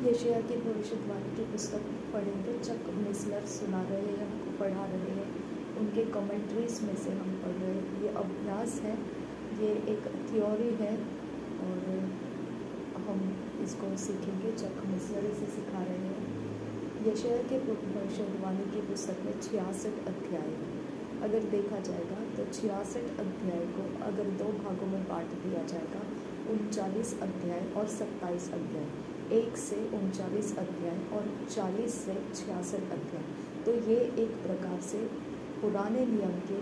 यशायाह की भविष्यवाणी की पुस्तक पढ़ेंगे। चक मिसलर सुना रहे हैं, हमको पढ़ा रहे हैं, उनके कमेंट्रीज में से हम पढ़ रहे हैं। ये अभ्यास है, ये एक थ्योरी है और हम इसको सीखेंगे। चक मिसलर इसे सिखा रहे हैं। यशायाह के भविष्यवाणी की पुस्तक में 66 अध्याय है। अगर देखा जाएगा तो 66 अध्याय को अगर 2 भागों में बांट दिया जाएगा, 39 अध्याय और 27 अध्याय, 1 से 39 अध्याय और 40 से 66 अध्याय। तो ये एक प्रकार से पुराने नियम के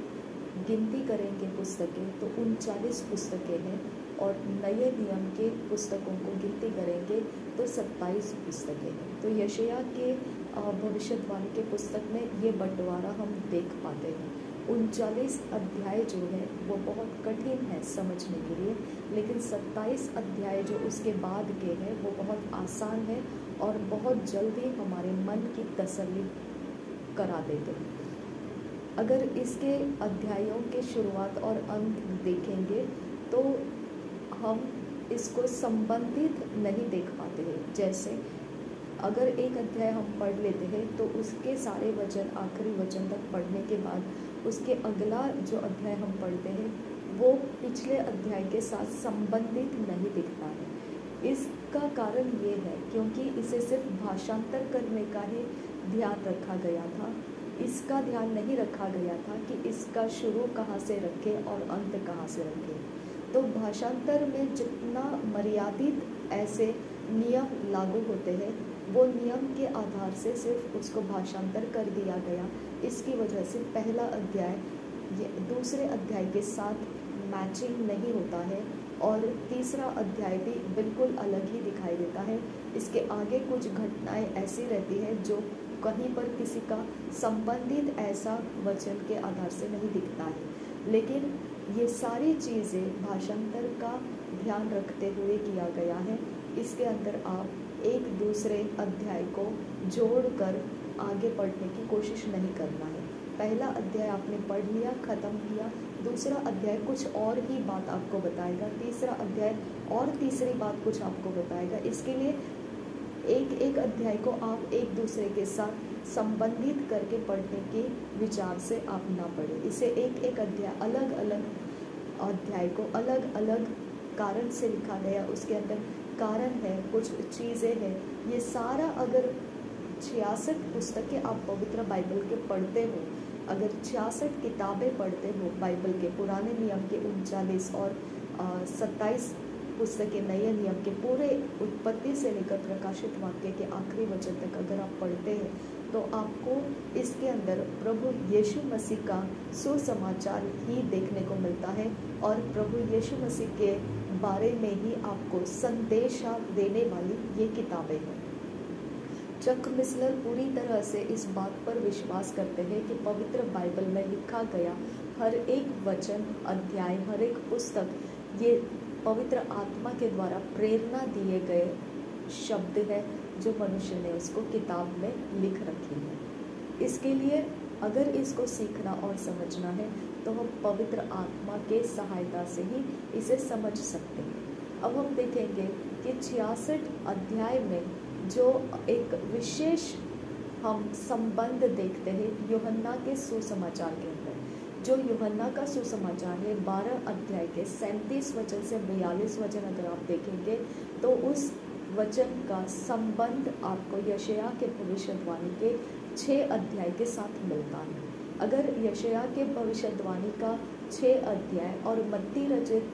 गिनती करेंगे पुस्तकें तो 39 पुस्तकें हैं, और नए नियम के पुस्तकों को गिनती करेंगे तो 27 पुस्तकें हैं। तो यशायाह के भविष्यवाणी के पुस्तक में ये बंटवारा हम देख पाते हैं। 39 अध्याय जो है वो बहुत कठिन है समझने के लिए, लेकिन 27 अध्याय जो उसके बाद के हैं वो बहुत आसान है और बहुत जल्दी हमारे मन की तसल्ली करा देते हैं। अगर इसके अध्यायों के शुरुआत और अंत देखेंगे तो हम इसको संबंधित नहीं देख पाते हैं। जैसे अगर एक अध्याय हम पढ़ लेते हैं तो उसके सारे वचन आखिरी वचन तक पढ़ने के बाद उसके अगला जो अध्याय हम पढ़ते हैं वो पिछले अध्याय के साथ संबंधित नहीं दिखता है। इसका कारण ये है क्योंकि इसे सिर्फ भाषांतर करने का ही ध्यान रखा गया था। इसका ध्यान नहीं रखा गया था कि इसका शुरू कहाँ से रखें और अंत कहाँ से रखें। तो भाषांतर में जितना मर्यादित ऐसे नियम लागू होते हैं वो नियम के आधार से सिर्फ उसको भाषांतर कर दिया गया। इसकी वजह से पहला अध्याय दूसरे अध्याय के साथ मैचिंग नहीं होता है और तीसरा अध्याय भी बिल्कुल अलग ही दिखाई देता है। इसके आगे कुछ घटनाएं ऐसी रहती है जो कहीं पर किसी का संबंधित ऐसा वचन के आधार से नहीं दिखता है। लेकिन ये सारी चीज़ें भाषांतर का ध्यान रखते हुए किया गया है। इसके अंदर आप एक दूसरे अध्याय को जोड़कर आगे पढ़ने की कोशिश नहीं करना है। पहला अध्याय आपने पढ़ लिया, ख़त्म किया, दूसरा अध्याय कुछ और ही बात आपको बताएगा, तीसरा अध्याय और तीसरी बात कुछ आपको बताएगा। इसके लिए एक एक अध्याय को आप एक दूसरे के साथ संबंधित करके पढ़ने के विचार से आप ना पढ़ें। इसे एक एक अध्याय अलग अलग अध्याय को अलग अलग कारण से लिखा गया, उसके अंदर कारण है, कुछ चीज़ें हैं। ये सारा अगर 66 पुस्तकें आप पवित्र बाइबल के पढ़ते हो, अगर 66 किताबें पढ़ते हो बाइबल के, पुराने नियम के 39 और 27 पुस्तकें नए नियम के, पूरे उत्पत्ति से लेकर प्रकाशित वाक्य के आखिरी वचन तक अगर आप पढ़ते हैं तो आपको इसके अंदर प्रभु यीशु मसीह का सुसमाचार ही देखने को मिलता है और प्रभु यीशु मसीह के बारे में ही आपको संदेशा देने वाली ये किताबें हैं। चक मिसलर पूरी तरह से इस बात पर विश्वास करते हैं कि पवित्र बाइबल में लिखा गया हर एक वचन, अध्याय, हर एक पुस्तक ये पवित्र आत्मा के द्वारा प्रेरणा दिए गए शब्द है जो मनुष्य ने उसको किताब में लिख रखी है। इसके लिए अगर इसको सीखना और समझना है तो हम पवित्र आत्मा के सहायता से ही इसे समझ सकते हैं। अब हम देखेंगे कि 66 अध्याय में जो एक विशेष हम संबंध देखते हैं यूहन्ना के सुसमाचार के अंदर। जो यूहन्ना का सुसमाचार है 12 अध्याय के 37 वचन से 42 वचन अगर आप देखेंगे तो उस वचन का संबंध आपको यशायाह के भविष्यवाणी के 6 अध्याय के साथ मिलता है। अगर यशायाह के भविष्यवाणी का 6 अध्याय और मत्ती रचित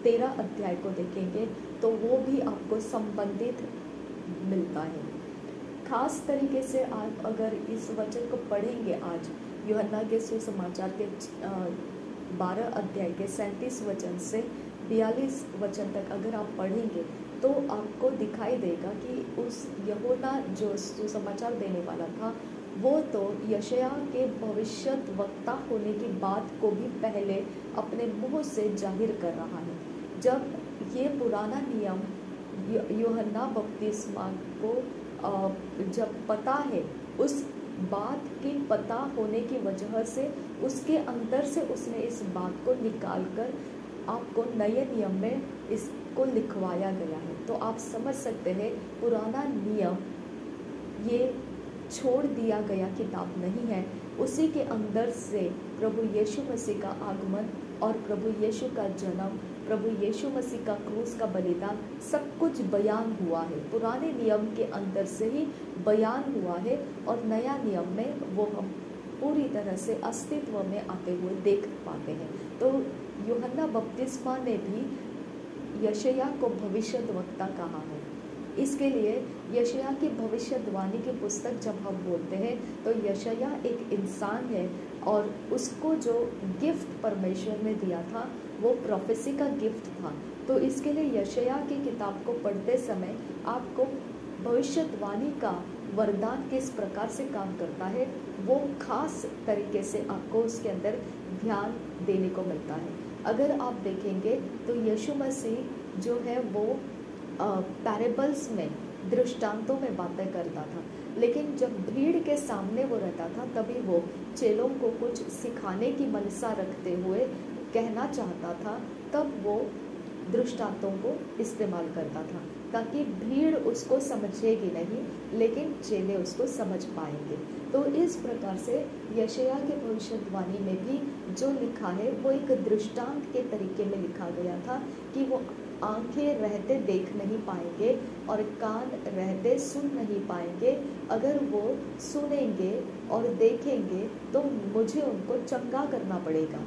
13 अध्याय को देखेंगे तो वो भी आपको संबंधित मिलता है। खास तरीके से आप अगर इस वचन को पढ़ेंगे आज यूहन्ना के सुसमाचार के 12 अध्याय के 37 वचन से 42 वचन तक अगर आप पढ़ेंगे तो आपको दिखाई देगा कि उस यूहन्ना जो सुसमाचार देने वाला था वो तो यशायाह के भविष्यद्वक्ता होने की बात को भी पहले अपने मुंह से जाहिर कर रहा है। जब ये पुराना नियम यूहन्ना बपतिस्मा को जब पता है, उस बात की पता होने की वजह से उसके अंदर से उसने इस बात को निकाल कर आपको नए नियम में इस को लिखवाया गया है। तो आप समझ सकते हैं पुराना नियम ये छोड़ दिया गया किताब नहीं है, उसी के अंदर से प्रभु यीशु मसीह का आगमन और प्रभु यीशु का जन्म, प्रभु यीशु मसीह का क्रूस का बलिदान सब कुछ बयान हुआ है। पुराने नियम के अंदर से ही बयान हुआ है और नया नियम में वो हम पूरी तरह से अस्तित्व में आते हुए देख पाते हैं। तो यूहन्ना बपतिस्मा ने भी यशायाह को भविष्यद्वक्ता कहा है। इसके लिए यशायाह की भविष्यवाणी की पुस्तक जब हम बोलते हैं तो यशायाह एक इंसान है और उसको जो गिफ्ट परमेश्वर ने दिया था वो प्रोफेसी का गिफ्ट था। तो इसके लिए यशायाह की किताब को पढ़ते समय आपको भविष्यवाणी का वरदान किस प्रकार से काम करता है वो खास तरीके से आपको उसके अंदर ध्यान देने को मिलता है। अगर आप देखेंगे तो यीशु मसीह जो है वो पैरेबल्स में, दृष्टांतों में बातें करता था, लेकिन जब भीड़ के सामने वो रहता था तभी वो चेलों को कुछ सिखाने की मनसा रखते हुए कहना चाहता था, तब वो दृष्टांतों को इस्तेमाल करता था ताकि भीड़ उसको समझेगी नहीं लेकिन चेले उसको समझ पाएंगे। तो इस प्रकार से यशायाह के भविष्यवाणी में भी जो लिखा है वो एक दृष्टांत के तरीके में लिखा गया था कि वो आंखें रहते देख नहीं पाएंगे और कान रहते सुन नहीं पाएंगे। अगर वो सुनेंगे और देखेंगे तो मुझे उनको चंगा करना पड़ेगा।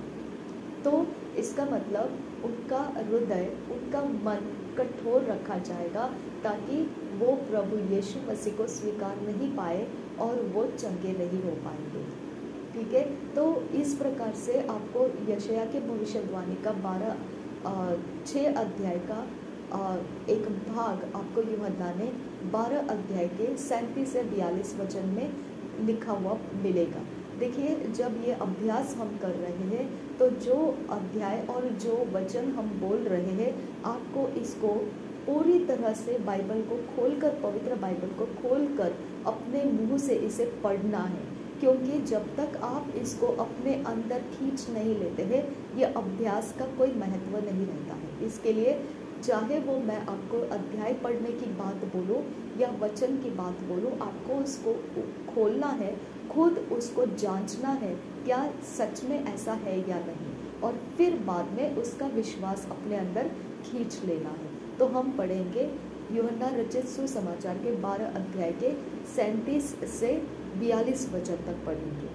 तो इसका मतलब उनका हृदय, उनका मन कठोर रखा जाएगा ताकि वो प्रभु यीशु मसीह को स्वीकार नहीं पाए और वो चंगे नहीं हो पाएंगे। ठीक है, तो इस प्रकार से आपको यशायाह के भविष्यवाणी का 6 अध्याय का एक भाग आपको यूहन्ना ने 12 अध्याय के 37 से 42 वचन में लिखा हुआ मिलेगा। देखिए, जब ये अभ्यास हम कर रहे हैं तो जो अध्याय और जो वचन हम बोल रहे हैं आपको इसको पूरी तरह से बाइबल को खोलकर, पवित्र बाइबल को खोलकर अपने मुंह से इसे पढ़ना है, क्योंकि जब तक आप इसको अपने अंदर खींच नहीं लेते हैं ये अभ्यास का कोई महत्व नहीं रहता है। इसके लिए चाहे वो मैं आपको अध्याय पढ़ने की बात बोलूं या वचन की बात बोलूं, आपको उसको खोलना है, खुद उसको जांचना है क्या सच में ऐसा है या नहीं, और फिर बाद में उसका विश्वास अपने अंदर खींच लेना है। तो हम पढ़ेंगे यूहन्ना रचित सुसमाचार के 12 अध्याय के 37 से 42 वचन तक पढ़ेंगे।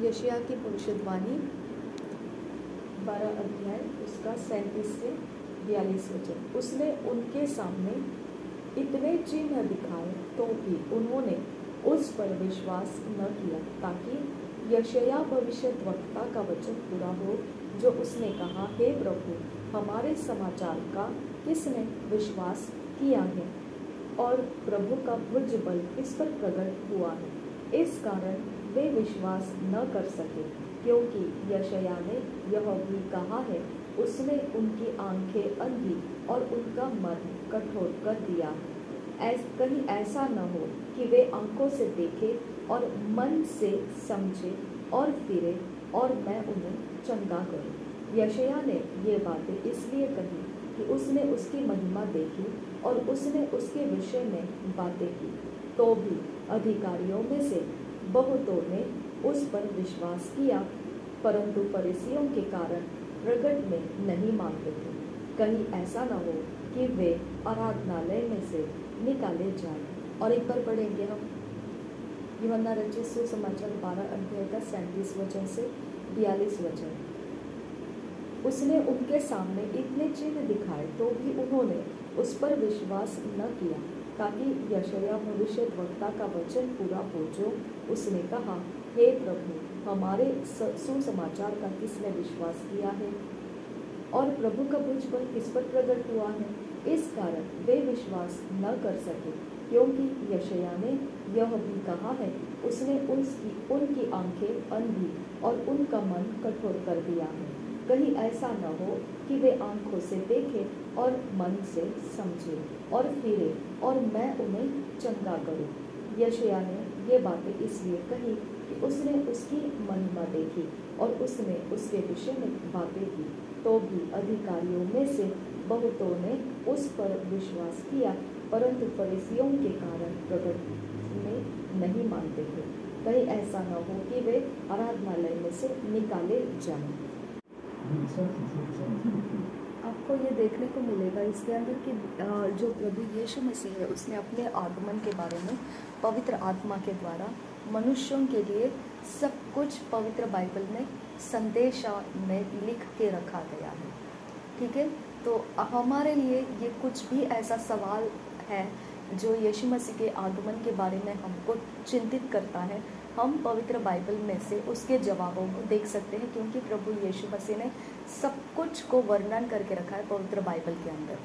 यशायाह की भविष्यवाणी 12 अध्याय उसका 37 से 42 वचन। उसने उनके सामने इतने चिन्ह दिखाए तो भी उन्होंने उस पर विश्वास न किया, ताकि यशायाह भविष्यद्वक्ता का वचन पूरा हो जो उसने कहा, हे प्रभु, हमारे समाचार का किसने विश्वास किया है और प्रभु का भुज बल किस पर प्रकट हुआ है। इस कारण वे विश्वास न कर सके, क्योंकि यशायाह ने यह भी कहा है, उसने उनकी आंखें अंधी और उनका मन कठोर कर दिया। कहीं ऐसा न हो कि वे आंखों से देखें और मन से समझें और फिरे और मैं उन्हें चंगा करूं। यशायाह ने ये बातें इसलिए कही कि उसने उसकी महिमा देखी और उसने उसके विषय में बातें की। तो भी अधिकारियों में से बहुतों ने उस पर विश्वास किया, परंतु फरीसियों के कारण प्रगट में नहीं मानते थे, कहीं ऐसा न हो कि वे आराधनालय में से निकाले जाए। और एक बार पढ़ेंगे हम यूहन्ना रचित सुसमाचार 12 अध्याय का 37 वचन से 42 वचन। उसने उनके सामने इतने चिन्ह दिखाए तो भी उन्होंने उस पर विश्वास न किया, ताकि यशायाह भविष्यद्वक्ता का वचन पूरा हो जो उसने कहा, हे प्रभु, हमारे सुसमाचार का किसने विश्वास किया है और प्रभु का भुज बल किस पर प्रकट हुआ है। इस कारण वे विश्वास न कर सके, क्योंकि यशायाह ने यह भी कहा है, उसने उनकी आंखें अंधी और उनका मन कठोर कर दिया है। कहीं ऐसा न हो कि वे आंखों से देखें और मन से समझें और फिरे और मैं उन्हें चंगा करूं। यशायाह ने ये बातें इसलिए कही कि उसने उसकी महिमा देखी और उसने उसके विषय में बातें की। तो भी अधिकारियों में से बहुतों ने उस पर विश्वास किया, परंतु फरीसियों के कारण प्रकट में नहीं मानते थे, कहीं ऐसा न हो कि वे आराधनालय में से निकाले जाएं। आपको ये देखने को मिलेगा इसके अंदर कि जो प्रभु यीशु मसीह है उसने अपने आगमन के बारे में पवित्र आत्मा के द्वारा मनुष्यों के लिए सब कुछ पवित्र बाइबल में संदेशा में लिख के रखा गया है। ठीक है, तो हमारे लिए ये कुछ भी ऐसा सवाल है जो यीशु मसीह के आगमन के बारे में हमको चिंतित करता है, हम पवित्र बाइबल में से उसके जवाबों को देख सकते हैं, क्योंकि प्रभु यीशु मसीह ने सब कुछ को वर्णन करके रखा है पवित्र बाइबल के अंदर।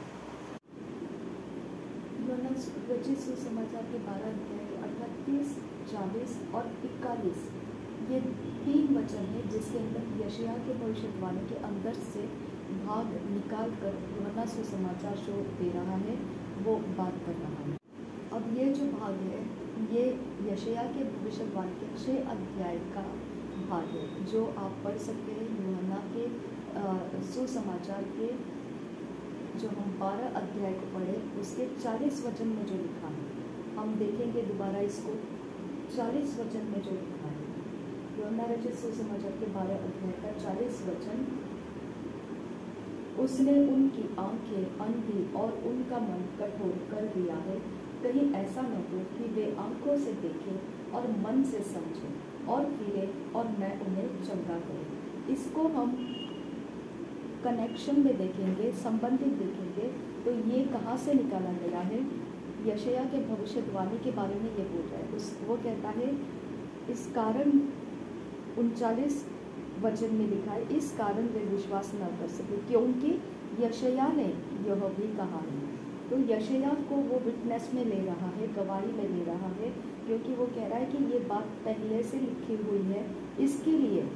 सुसमाचार के 12 अध्याय 38, 40 और 41 ये 3 वचन है जिसके अंदर यशायाह के भविष्यवाणी के अंदर से भाग निकाल कर यूहन्ना सुसमाचार जो दे रहा है वो बात कर रहा है। अब ये जो भाग है ये यशायाह के भविष्यवाणी के 6 अध्याय का भाग है जो आप पढ़ सकते हैं यूहन्ना के सुसमाचार के जो हम 12 अध्याय को पढ़े उसके 40 वचन में जो लिखा है, हम देखेंगे दोबारा इसको। 40 वचन में जो लिखा है यूहन्ना रचित सुसमाचार के 12 अध्याय का 40 वचन, उसने उनकी आंखें अंधी और उनका मन कठोर कर दिया है, कहीं ऐसा न हो कि वे आंखों से देखें और मन से समझें और फिरे और मैं उन्हें चंगा करूं। इसको हम कनेक्शन में देखेंगे, संबंधित देखेंगे, तो ये कहाँ से निकाला गया है? यशायाह के भविष्यवाणी के बारे में ये बोल रहा है। वो कहता है इस कारण 39 वचन में लिखा है, इस कारण वे विश्वास न कर सके क्योंकि यशायाह ने यह भी कहा है। तो यशायाह को वो विटनेस में ले रहा है, गवाही में ले रहा है, क्योंकि वो कह रहा है कि ये बात पहले से लिखी हुई है, इसके लिए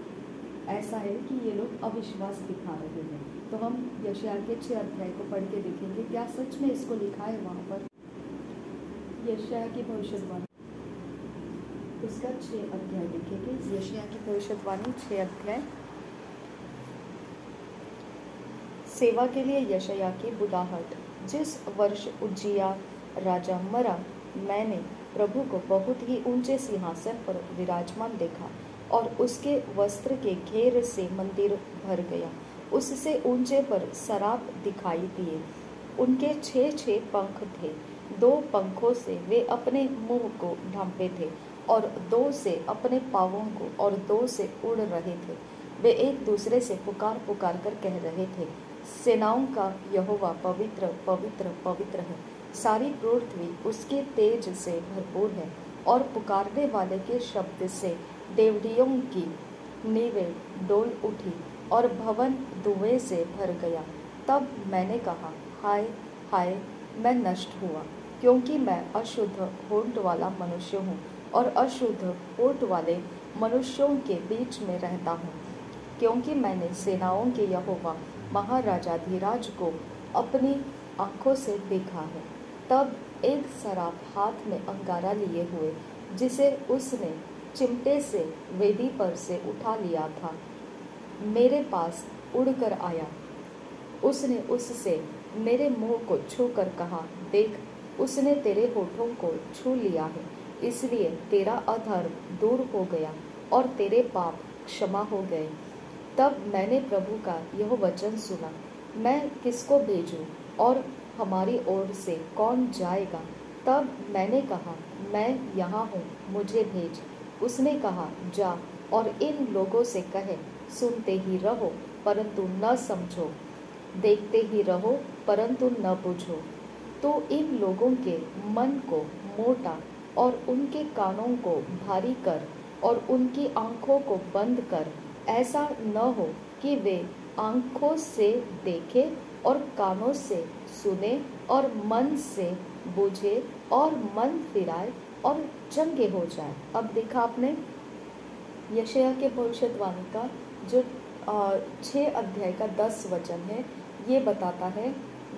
ऐसा है कि ये लोग अविश्वास दिखा रहे हैं। तो हम यशायाह के 6 अध्याय को पढ़ के देखेंगे क्या सच में इसको लिखा है वहाँ पर। यशायाह की भविष्यवाणी उसका 6 अध्याय देखेंगे। यशायाह की भविष्यवाणी 6 अध्याय। सेवा के लिए यशायाह की बुदाहट। जिस वर्ष उज्जियाह राजा मरा, मैंने प्रभु को बहुत ही ऊंचे सिंहासन पर विराजमान देखा और उसके वस्त्र के घेर से मंदिर भर गया। उससे ऊंचे पर सराप दिखाई दिए, उनके 6 पंख थे। 2 पंखों से वे अपने मुंह को ढांपे थे और 2 से अपने पाँवों को और 2 से उड़ रहे थे। वे एक दूसरे से पुकार पुकार कर कह रहे थे, सेनाओं का यहोवा पवित्र पवित्र पवित्र है, सारी पृथ्वी उसके तेज से भरपूर है। और पुकारने वाले के शब्द से देवड़ियों की नींवें डोल उठी और भवन धुएं से भर गया। तब मैंने कहा, हाय हाय, मैं नष्ट हुआ, क्योंकि मैं अशुद्ध होंठ वाला मनुष्य हूँ और अशुद्ध होंठ वाले मनुष्यों के बीच में रहता हूँ, क्योंकि मैंने सेनाओं के यहोवा महाराजाधिराज को अपनी आँखों से देखा है। तब एक सराफ हाथ में अंगारा लिए हुए, जिसे उसने चिमटे से वेदी पर से उठा लिया था, मेरे पास उड़कर आया। उसने उससे मेरे मुंह को छूकर कहा, देख, उसने तेरे होठों को छू लिया है, इसलिए तेरा अधर्म दूर हो गया और तेरे पाप क्षमा हो गए। तब मैंने प्रभु का यह वचन सुना, मैं किसको भेजूं और हमारी ओर से कौन जाएगा? तब मैंने कहा, मैं यहाँ हूँ, मुझे भेज। उसने कहा, जा और इन लोगों से कहे, सुनते ही रहो परंतु न समझो, देखते ही रहो परंतु न बुझो। तो इन लोगों के मन को मोटा और उनके कानों को भारी कर और उनकी आँखों को बंद कर, ऐसा न हो कि वे आँखों से देखें और कानों से सुने और मन से बुझे और मन फिराए और चंगे हो जाए। अब देखा आपने यशायाह के भविष्यवाणी का जो 6 अध्याय का 10 वचन है, ये बताता है।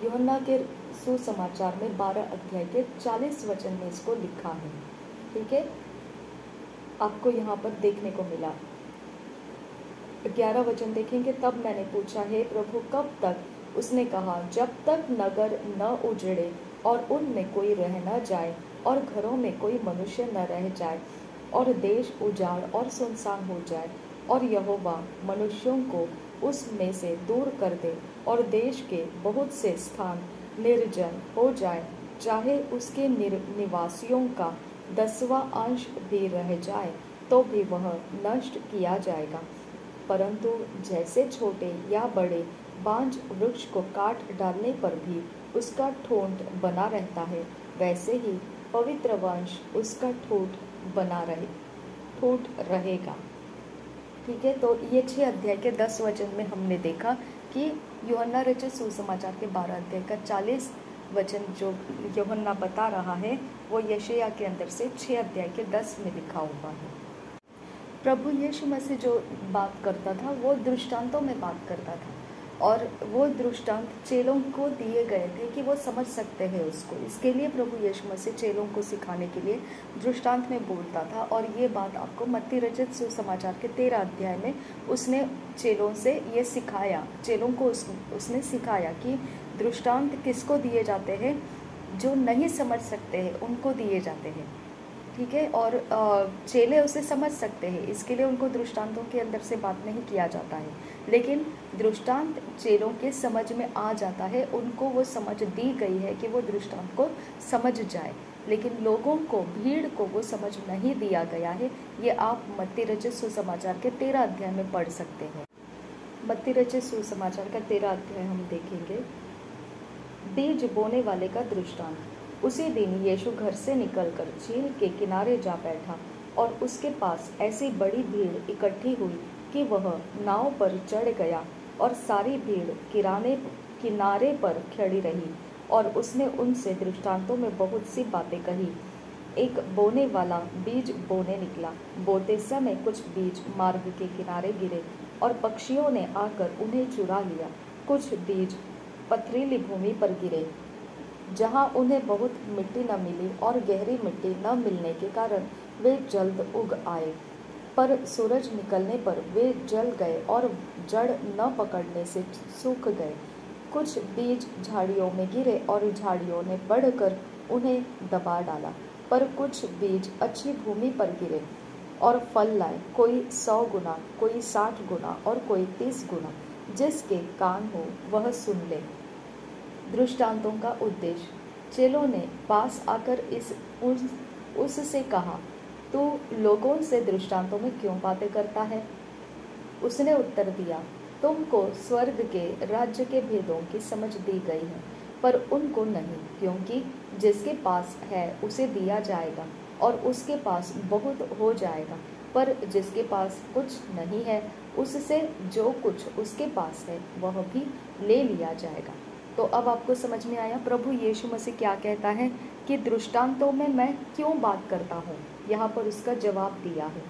यूहन्ना के सुसमाचार में 12 अध्याय के 40 वचन में इसको लिखा है। ठीक है, आपको यहाँ पर देखने को मिला। 11 वचन देखेंगे। तब मैंने पूछा, हे प्रभु कब तक? उसने कहा, जब तक नगर न उजड़े और उनमें कोई रह न जाए और घरों में कोई मनुष्य न रह जाए और देश उजाड़ और सुनसान हो जाए और यहोवा मनुष्यों को उसमें से दूर कर दे और देश के बहुत से स्थान निर्जन हो जाए, चाहे उसके निवासियों का 10वां अंश भी रह जाए तो भी वह नष्ट किया जाएगा। परंतु जैसे छोटे या बड़े बांज वृक्ष को काट डालने पर भी उसका ठोंठ बना रहता है, वैसे ही पवित्र वंश उसका ठूठ रहेगा। ठीक है, तो ये 6 अध्याय के 10 वचन में हमने देखा कि यूहन्ना रचित सुसमाचार के 12 अध्याय का 40 वचन जो यूहन्ना बता रहा है वो यशायाह के अंदर से 6 अध्याय के 10 में लिखा हुआ है। प्रभु यीशु मसीह जो बात करता था वो दृष्टांतों में बात करता था और वो दृष्टांत चेलों को दिए गए थे कि वो समझ सकते हैं उसको। इसके लिए प्रभु यीशु मसीह चेलों को सिखाने के लिए दृष्टांत में बोलता था। और ये बात आपको मत्ती रचित सुसमाचार के 13 अध्याय में उसने चेलों से ये सिखाया, चेलों को उसने सिखाया कि दृष्टांत किसको दिए जाते हैं, जो नहीं समझ सकते हैं उनको दिए जाते हैं। ठीक है, और चेले उसे समझ सकते हैं, इसके लिए उनको दृष्टांतों के अंदर से बात नहीं किया जाता है। लेकिन दृष्टांत चेलों के समझ में आ जाता है, उनको वो समझ दी गई है कि वो दृष्टांत को समझ जाए, लेकिन लोगों को, भीड़ को वो समझ नहीं दिया गया है। ये आप मत्ती रचित सुसमाचार के 13 अध्याय में पढ़ सकते हैं। मत्ती रचित सुसमाचार का 13 अध्याय हम देखेंगे। बीज बोने वाले का दृष्टांत। उसी दिन यीशु घर से निकलकर झील के किनारे जा बैठा और उसके पास ऐसी बड़ी भीड़ इकट्ठी हुई कि वह नाव पर चढ़ गया और सारी भीड़ किनारे पर खड़ी रही और उसने उनसे दृष्टांतों में बहुत सी बातें कही। एक बोने वाला बीज बोने निकला। बोते समय कुछ बीज मार्ग के किनारे गिरे और पक्षियों ने आकर उन्हें चुरा लिया। कुछ बीज पथरीली भूमि पर गिरे, जहाँ उन्हें बहुत मिट्टी न मिली और गहरी मिट्टी न मिलने के कारण वे जल्द उग आए, पर सूरज निकलने पर वे जल गए और जड़ न पकड़ने से सूख गए। कुछ बीज झाड़ियों में गिरे और झाड़ियों ने बढ़कर उन्हें दबा डाला। पर कुछ बीज अच्छी भूमि पर गिरे और फल लाए, कोई 100 गुना, कोई 60 गुना और कोई 30 गुना। जिसके कान हो वह सुन ले। दृष्टांतों का उद्देश्य। चेलों ने पास आकर उससे कहा, तू लोगों से दृष्टांतों में क्यों बातें करता है? उसने उत्तर दिया, तुमको स्वर्ग के राज्य के भेदों की समझ दी गई है, पर उनको नहीं, क्योंकि जिसके पास है उसे दिया जाएगा और उसके पास बहुत हो जाएगा, पर जिसके पास कुछ नहीं है उससे जो कुछ उसके पास है वह भी ले लिया जाएगा। तो अब आपको समझ में आया प्रभु यीशु मसीह क्या कहता है कि दृष्टांतों में मैं क्यों बात करता हूँ। यहाँ पर उसका जवाब दिया है।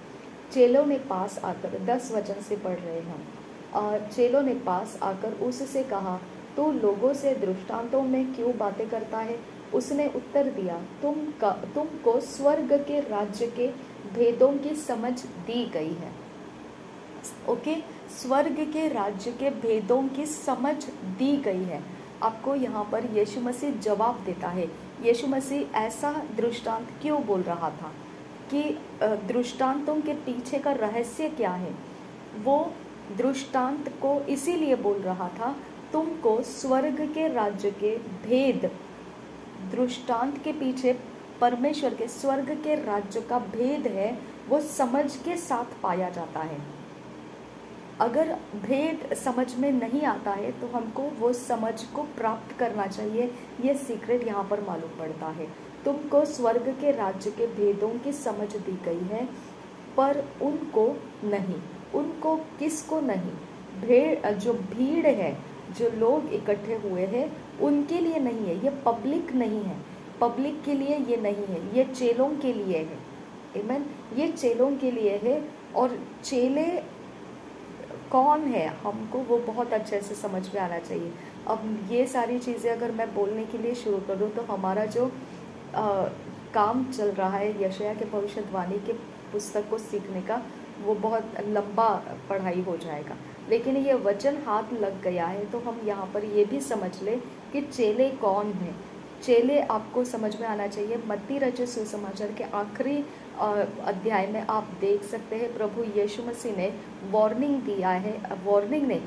चेलों ने पास आकर, 10 वचन से पढ़ रहे हम। चेलों ने पास आकर उससे कहा, तू लोगों से दृष्टांतों में क्यों बातें करता है? उसने उत्तर दिया, तुमको स्वर्ग के राज्य के भेदों की समझ दी गई है। ओके, स्वर्ग के राज्य के भेदों की समझ दी गई है। आपको यहाँ पर यीशु मसीह जवाब देता है। यीशु मसीह ऐसा दृष्टांत क्यों बोल रहा था कि दृष्टांतों के पीछे का रहस्य क्या है? वो दृष्टांत को इसीलिए बोल रहा था, तुमको स्वर्ग के राज्य के भेद, दृष्टांत के पीछे परमेश्वर के स्वर्ग के राज्य का भेद है, वो समझ के साथ पाया जाता है। अगर भेद समझ में नहीं आता है तो हमको वो समझ को प्राप्त करना चाहिए। ये सीक्रेट यहाँ पर मालूम पड़ता है। तुमको स्वर्ग के राज्य के भेदों की समझ दी गई है, पर उनको नहीं। उनको किसको नहीं? जो भीड़ है, जो लोग इकट्ठे हुए हैं, उनके लिए नहीं है। ये पब्लिक नहीं है, पब्लिक के लिए ये नहीं है, ये चेलों के लिए है। आमीन, ये चेलों के लिए है। और चेले कौन है, हमको वो बहुत अच्छे से समझ में आना चाहिए। अब ये सारी चीज़ें अगर मैं बोलने के लिए शुरू करूँ तो हमारा जो काम चल रहा है यशायाह के भविष्यवाणी के पुस्तक को सीखने का, वो बहुत लंबा पढ़ाई हो जाएगा। लेकिन ये वचन हाथ लग गया है तो हम यहाँ पर ये भी समझ ले कि चेले कौन हैं। चेले आपको समझ में आना चाहिए। मत्ती रचित सुसमाचार के आखिरी अध्याय में आप देख सकते हैं प्रभु यीशु मसीह ने वार्निंग दिया है, वार्निंग ने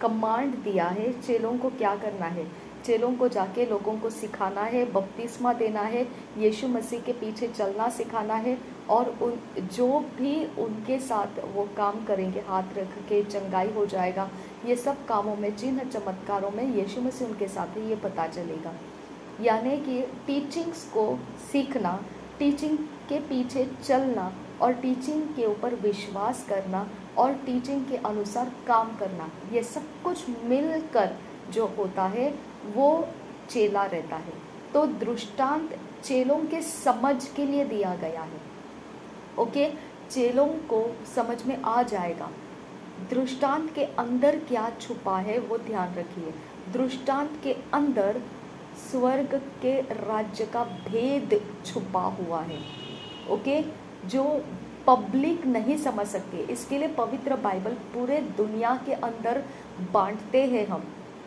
कमांड दिया है चेलों को क्या करना है। चेलों को जाके लोगों को सिखाना है, बपतिस्मा देना है, यीशु मसीह के पीछे चलना सिखाना है, और उन जो भी उनके साथ वो काम करेंगे, हाथ रख के चंगाई हो जाएगा। ये सब कामों में, चिन्ह चमत्कारों में यीशु मसीह उनके साथ है, ये पता चलेगा। यानी कि टीचिंग्स को सीखना, टीचिंग के पीछे चलना और टीचिंग के ऊपर विश्वास करना और टीचिंग के अनुसार काम करना, ये सब कुछ मिलकर जो होता है वो चेला रहता है। तो दृष्टांत चेलों के समझ के लिए दिया गया है। ओके, चेलों को समझ में आ जाएगा दृष्टांत के अंदर क्या छुपा है, वो ध्यान रखिए। दृष्टांत के अंदर स्वर्ग के राज्य का भेद छुपा हुआ है। ओके, जो पब्लिक नहीं समझ सकती, इसके लिए पवित्र बाइबल पूरे दुनिया के अंदर बांटते हैं। हम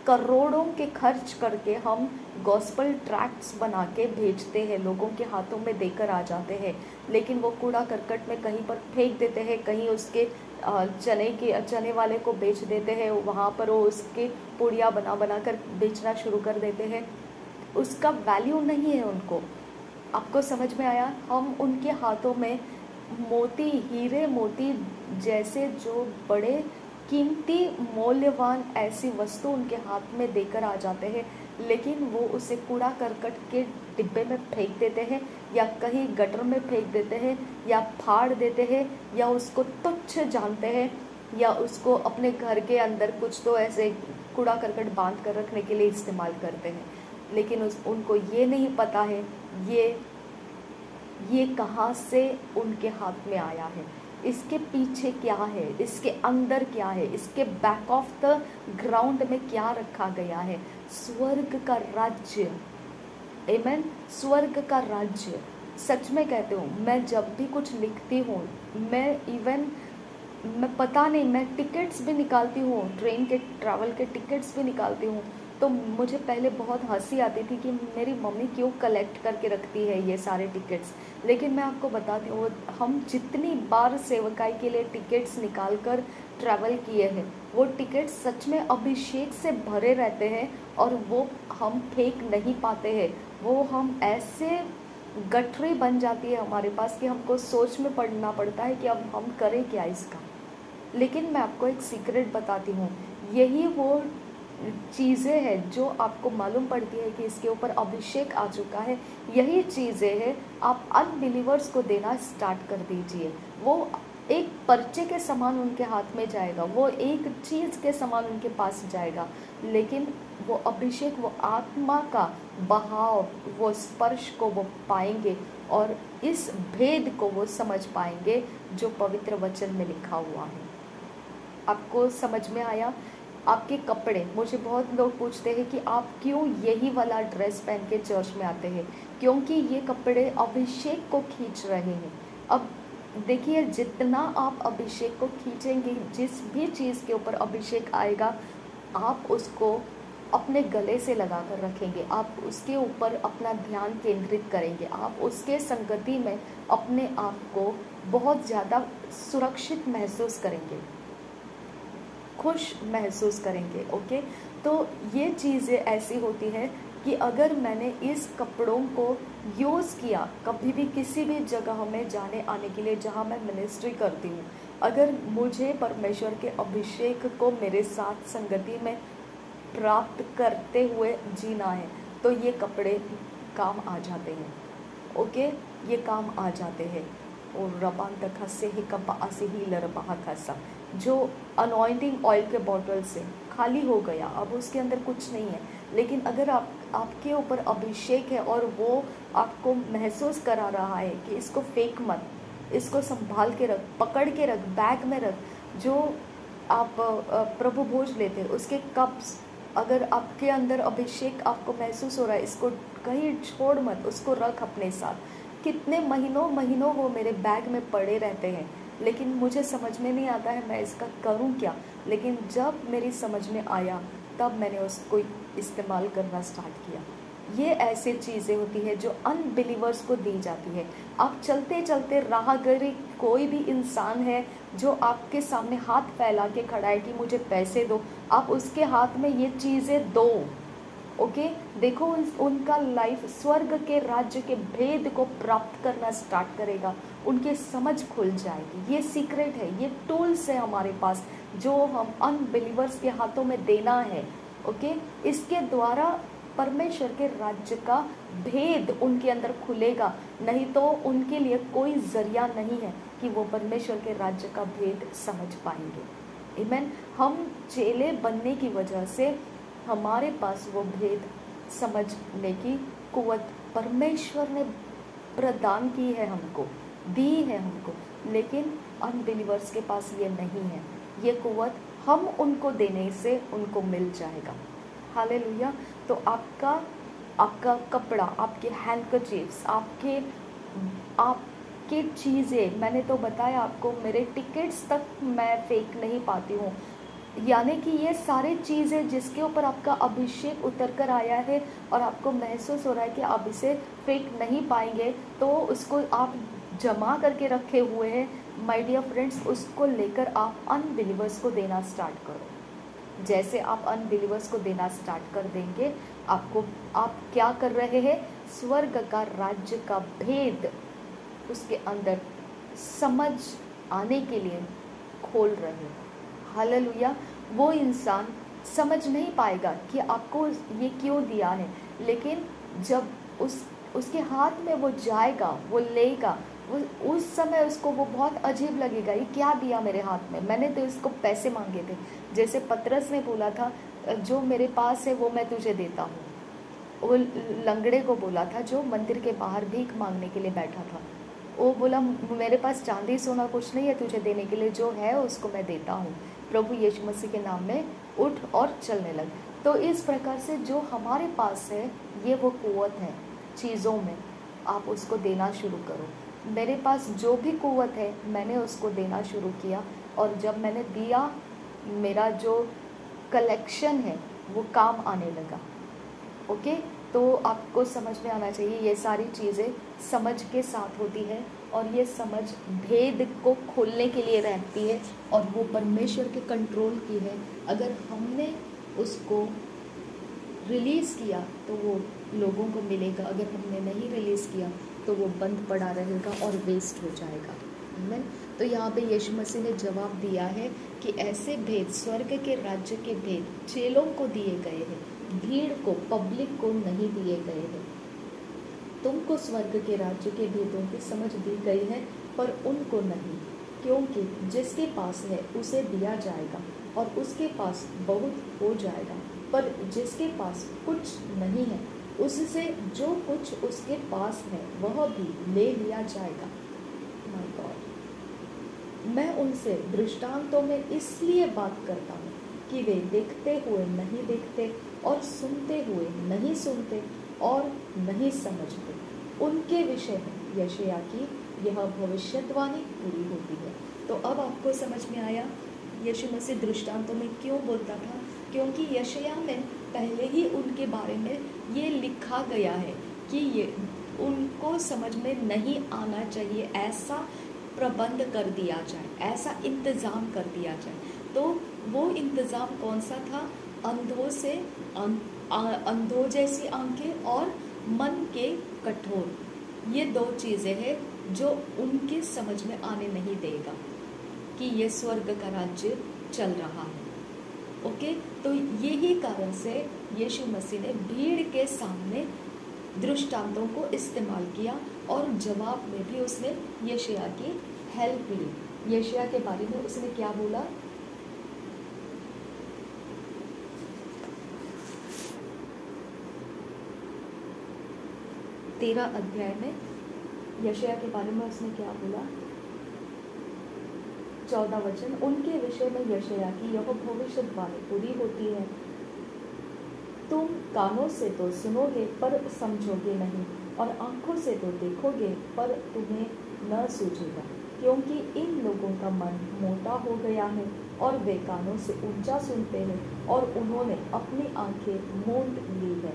करोड़ों के खर्च करके हम गॉस्पल ट्रैक्ट्स बना के भेजते हैं, लोगों के हाथों में देकर आ जाते हैं, लेकिन वो कूड़ा करकट में कहीं पर फेंक देते हैं, कहीं उसके चने वाले को बेच देते हैं, वहाँ पर वो उसके पुड़िया बना बना कर बेचना शुरू कर देते हैं। उसका वैल्यू नहीं है उनको। आपको समझ में आया? हम उनके हाथों में मोती, हीरे मोती जैसे जो बड़े कीमती मूल्यवान ऐसी वस्तु उनके हाथ में देकर आ जाते हैं, लेकिन वो उसे कूड़ा करकट के डिब्बे में फेंक देते हैं, या कहीं गटर में फेंक देते हैं, या फाड़ देते हैं, या उसको तुच्छ जानते हैं, या उसको अपने घर के अंदर कुछ तो ऐसे कूड़ा करकट बांध कर रखने के लिए इस्तेमाल करते हैं। लेकिन उनको ये नहीं पता है ये कहाँ से उनके हाथ में आया है, इसके पीछे क्या है, इसके अंदर क्या है, इसके बैक ऑफ द ग्राउंड में क्या रखा गया है। स्वर्ग का राज्य, आमेन, स्वर्ग का राज्य। सच में कहते हूँ, मैं जब भी कुछ लिखती हूँ, मैं पता नहीं, मैं टिकट्स भी निकालती हूँ, ट्रेन के ट्रैवल के टिकट्स भी निकालती हूँ, तो मुझे पहले बहुत हंसी आती थी कि मेरी मम्मी क्यों कलेक्ट करके रखती है ये सारे टिकट्स। लेकिन मैं आपको बताती हूँ, हम जितनी बार सेवकाई के लिए टिकट्स निकाल कर ट्रैवल किए हैं, वो टिकट्स सच में अभिषेक से भरे रहते हैं, और वो हम फेंक नहीं पाते हैं। वो हम ऐसे गठरी बन जाती है हमारे पास कि हमको सोच में पड़ना पड़ता है कि अब हम करें क्या इसका। लेकिन मैं आपको एक सीक्रेट बताती हूँ, यही वो चीज़ें हैं जो आपको मालूम पड़ती है कि इसके ऊपर अभिषेक आ चुका है। यही चीज़ें हैं आप अनबिलीवर्स को देना स्टार्ट कर दीजिए। वो एक पर्चे के समान उनके हाथ में जाएगा, वो एक चीज़ के समान उनके पास जाएगा, लेकिन वो अभिषेक, वो आत्मा का बहाव, वो स्पर्श को वो पाएंगे, और इस भेद को वो समझ पाएंगे जो पवित्र वचन में लिखा हुआ है। आपको समझ में आया? आपके कपड़े, मुझे बहुत लोग पूछते हैं कि आप क्यों यही वाला ड्रेस पहन के चर्च में आते हैं, क्योंकि ये कपड़े अभिषेक को खींच रहे हैं। अब देखिए, जितना आप अभिषेक को खींचेंगे, जिस भी चीज़ के ऊपर अभिषेक आएगा, आप उसको अपने गले से लगा कर रखेंगे, आप उसके ऊपर अपना ध्यान केंद्रित करेंगे, आप उसके संगति में अपने आप को बहुत ज़्यादा सुरक्षित महसूस करेंगे, खुश महसूस करेंगे। ओके, तो ये चीज़ें ऐसी होती है कि अगर मैंने इस कपड़ों को यूज़ किया कभी भी किसी भी जगह में जाने आने के लिए जहाँ मैं मिनिस्ट्री करती हूँ, अगर मुझे परमेश्वर के अभिषेक को मेरे साथ संगति में प्राप्त करते हुए जीना है, तो ये कपड़े काम आ जाते हैं। ओके, ये काम आ जाते हैं। और रबान तक से ही कब आसे ही लरबा खसा, जो अनॉइंटिंग ऑयल के बॉटल से खाली हो गया, अब उसके अंदर कुछ नहीं है, लेकिन अगर आपके ऊपर अभिषेक है और वो आपको महसूस करा रहा है कि इसको फेंक मत, इसको संभाल के रख, पकड़ के रख, बैग में रख, जो आप प्रभु भोज लेते हैं उसके कप्स, अगर आपके अंदर अभिषेक आपको महसूस हो रहा है, इसको कहीं छोड़ मत, उसको रख अपने साथ। कितने महीनों वो मेरे बैग में पड़े रहते हैं, लेकिन मुझे समझ में नहीं आता है मैं इसका करूं क्या। लेकिन जब मेरी समझ में आया तब मैंने उसको इस्तेमाल करना स्टार्ट किया। ये ऐसी चीज़ें होती है जो अनबिलीवर्स को दी जाती है। आप चलते चलते राहगीर, कोई भी इंसान है जो आपके सामने हाथ फैला के खड़ा है कि मुझे पैसे दो, आप उसके हाथ में ये चीज़ें दो। ओके, देखो उनका लाइफ स्वर्ग के राज्य के भेद को प्राप्त करना स्टार्ट करेगा, उनकी समझ खुल जाएगी। ये सीक्रेट है, ये टूल्स है हमारे पास जो हम अनबिलीवर्स के हाथों में देना है। ओके, इसके द्वारा परमेश्वर के राज्य का भेद उनके अंदर खुलेगा, नहीं तो उनके लिए कोई जरिया नहीं है कि वो परमेश्वर के राज्य का भेद समझ पाएंगे। आमीन। हम चेले बनने की वजह से हमारे पास वो भेद समझने की कुवत परमेश्वर ने प्रदान की है, हमको दी है हमको, लेकिन अनबिलीवर्स के पास ये नहीं है। ये कुवत हम उनको देने से उनको मिल जाएगा। हालेलुया। तो आपका कपड़ा, आपके हैंडकरचीफ्स, आपके चीज़ें, मैंने तो बताया आपको, मेरे टिकट्स तक मैं फेंक नहीं पाती हूँ। यानी कि ये सारी चीज़ें जिसके ऊपर आपका अभिषेक उतर कर आया है और आपको महसूस हो रहा है कि आप इसे फेंक नहीं पाएंगे, तो उसको आप जमा करके रखे हुए हैं माय डियर फ्रेंड्स, उसको लेकर आप अनबिलीवर्स को देना स्टार्ट करो। जैसे आप अनबिलीवर्स को देना स्टार्ट कर देंगे, आप क्या कर रहे हैं, स्वर्ग का राज्य का भेद उसके अंदर समझ आने के लिए खोल रहे हैं। हालेलुया। वो इंसान समझ नहीं पाएगा कि आपको ये क्यों दिया है, लेकिन जब उसके हाथ में वो जाएगा, वो लेगा, उस समय उसको वो बहुत अजीब लगेगा, ये क्या दिया मेरे हाथ में, मैंने तो इसको पैसे मांगे थे। जैसे पतरस ने बोला था, जो मेरे पास है वो मैं तुझे देता हूँ। वो लंगड़े को बोला था जो मंदिर के बाहर भीख मांगने के लिए बैठा था, वो बोला मेरे पास चांदी सोना कुछ नहीं है तुझे देने के लिए, जो है उसको मैं देता हूँ, प्रभु यीशु मसीह के नाम में उठ और चलने लग। तो इस प्रकार से जो हमारे पास है, ये वो कुवत है चीज़ों में, आप उसको देना शुरू करो। मेरे पास जो भी कुवत है मैंने उसको देना शुरू किया, और जब मैंने दिया, मेरा जो कलेक्शन है वो काम आने लगा। ओके, तो आपको समझ में आना चाहिए, ये सारी चीज़ें समझ के साथ होती है, और ये समझ भेद को खोलने के लिए रहती है, और वो परमेश्वर के कंट्रोल की है। अगर हमने उसको रिलीज़ किया तो वो लोगों को मिलेगा, अगर हमने नहीं रिलीज़ किया तो वो बंद पड़ा रहेगा और वेस्ट हो जाएगा। आमीन। तो यहाँ पे यीशु मसीह ने जवाब दिया है कि ऐसे भेद, स्वर्ग के राज्य के भेद चेलों को दिए गए हैं, भीड़ को, पब्लिक को नहीं दिए गए हैं। तुमको स्वर्ग के राज्य के भेदों की समझ दी गई है, पर उनको नहीं, क्योंकि जिसके पास है उसे दिया जाएगा और उसके पास बहुत हो जाएगा, पर जिसके पास कुछ नहीं है उससे जो कुछ उसके पास है वह भी ले लिया जाएगा। My God. मैं उनसे दृष्टांतों में इसलिए बात करता हूँ कि वे देखते हुए नहीं देखते और सुनते हुए नहीं सुनते और नहीं समझते। उनके विषय में यशायाह की यह भविष्यवाणी पूरी होती है। तो अब आपको समझ में आया यीशु मसीह दृष्टांतों में क्यों बोलता था, क्योंकि यशायाह में पहले ही उनके बारे में ये लिखा गया है कि ये उनको समझ में नहीं आना चाहिए, ऐसा प्रबंध कर दिया जाए, ऐसा इंतज़ाम कर दिया जाए। तो वो इंतज़ाम कौन सा था? अंधों जैसी आंखें और मन के कठोर, ये दो चीज़ें हैं जो उनके समझ में आने नहीं देगा कि ये स्वर्ग का राज्य चल रहा है। ओके, तो यही कारण से यीशु मसीह ने भीड़ के सामने दृष्टांतों को इस्तेमाल किया, और जवाब में भी उसने यशायाह की हेल्प ली। यशायाह के बारे में उसने क्या बोला? तेरह अध्याय में यशायाह के बारे में उसने क्या बोला? 14 वचन, उनके विषय में यशायाह की यह भविष्यवाणी पूरी होती है। तुम कानों से तो सुनोगे पर समझोगे नहीं, और आंखों से तो देखोगे पर तुम्हें न सूझेगा। क्योंकि इन लोगों का मन मोटा हो गया है और वे कानों से ऊंचा सुनते हैं और उन्होंने अपनी आंखें मूंद ली है।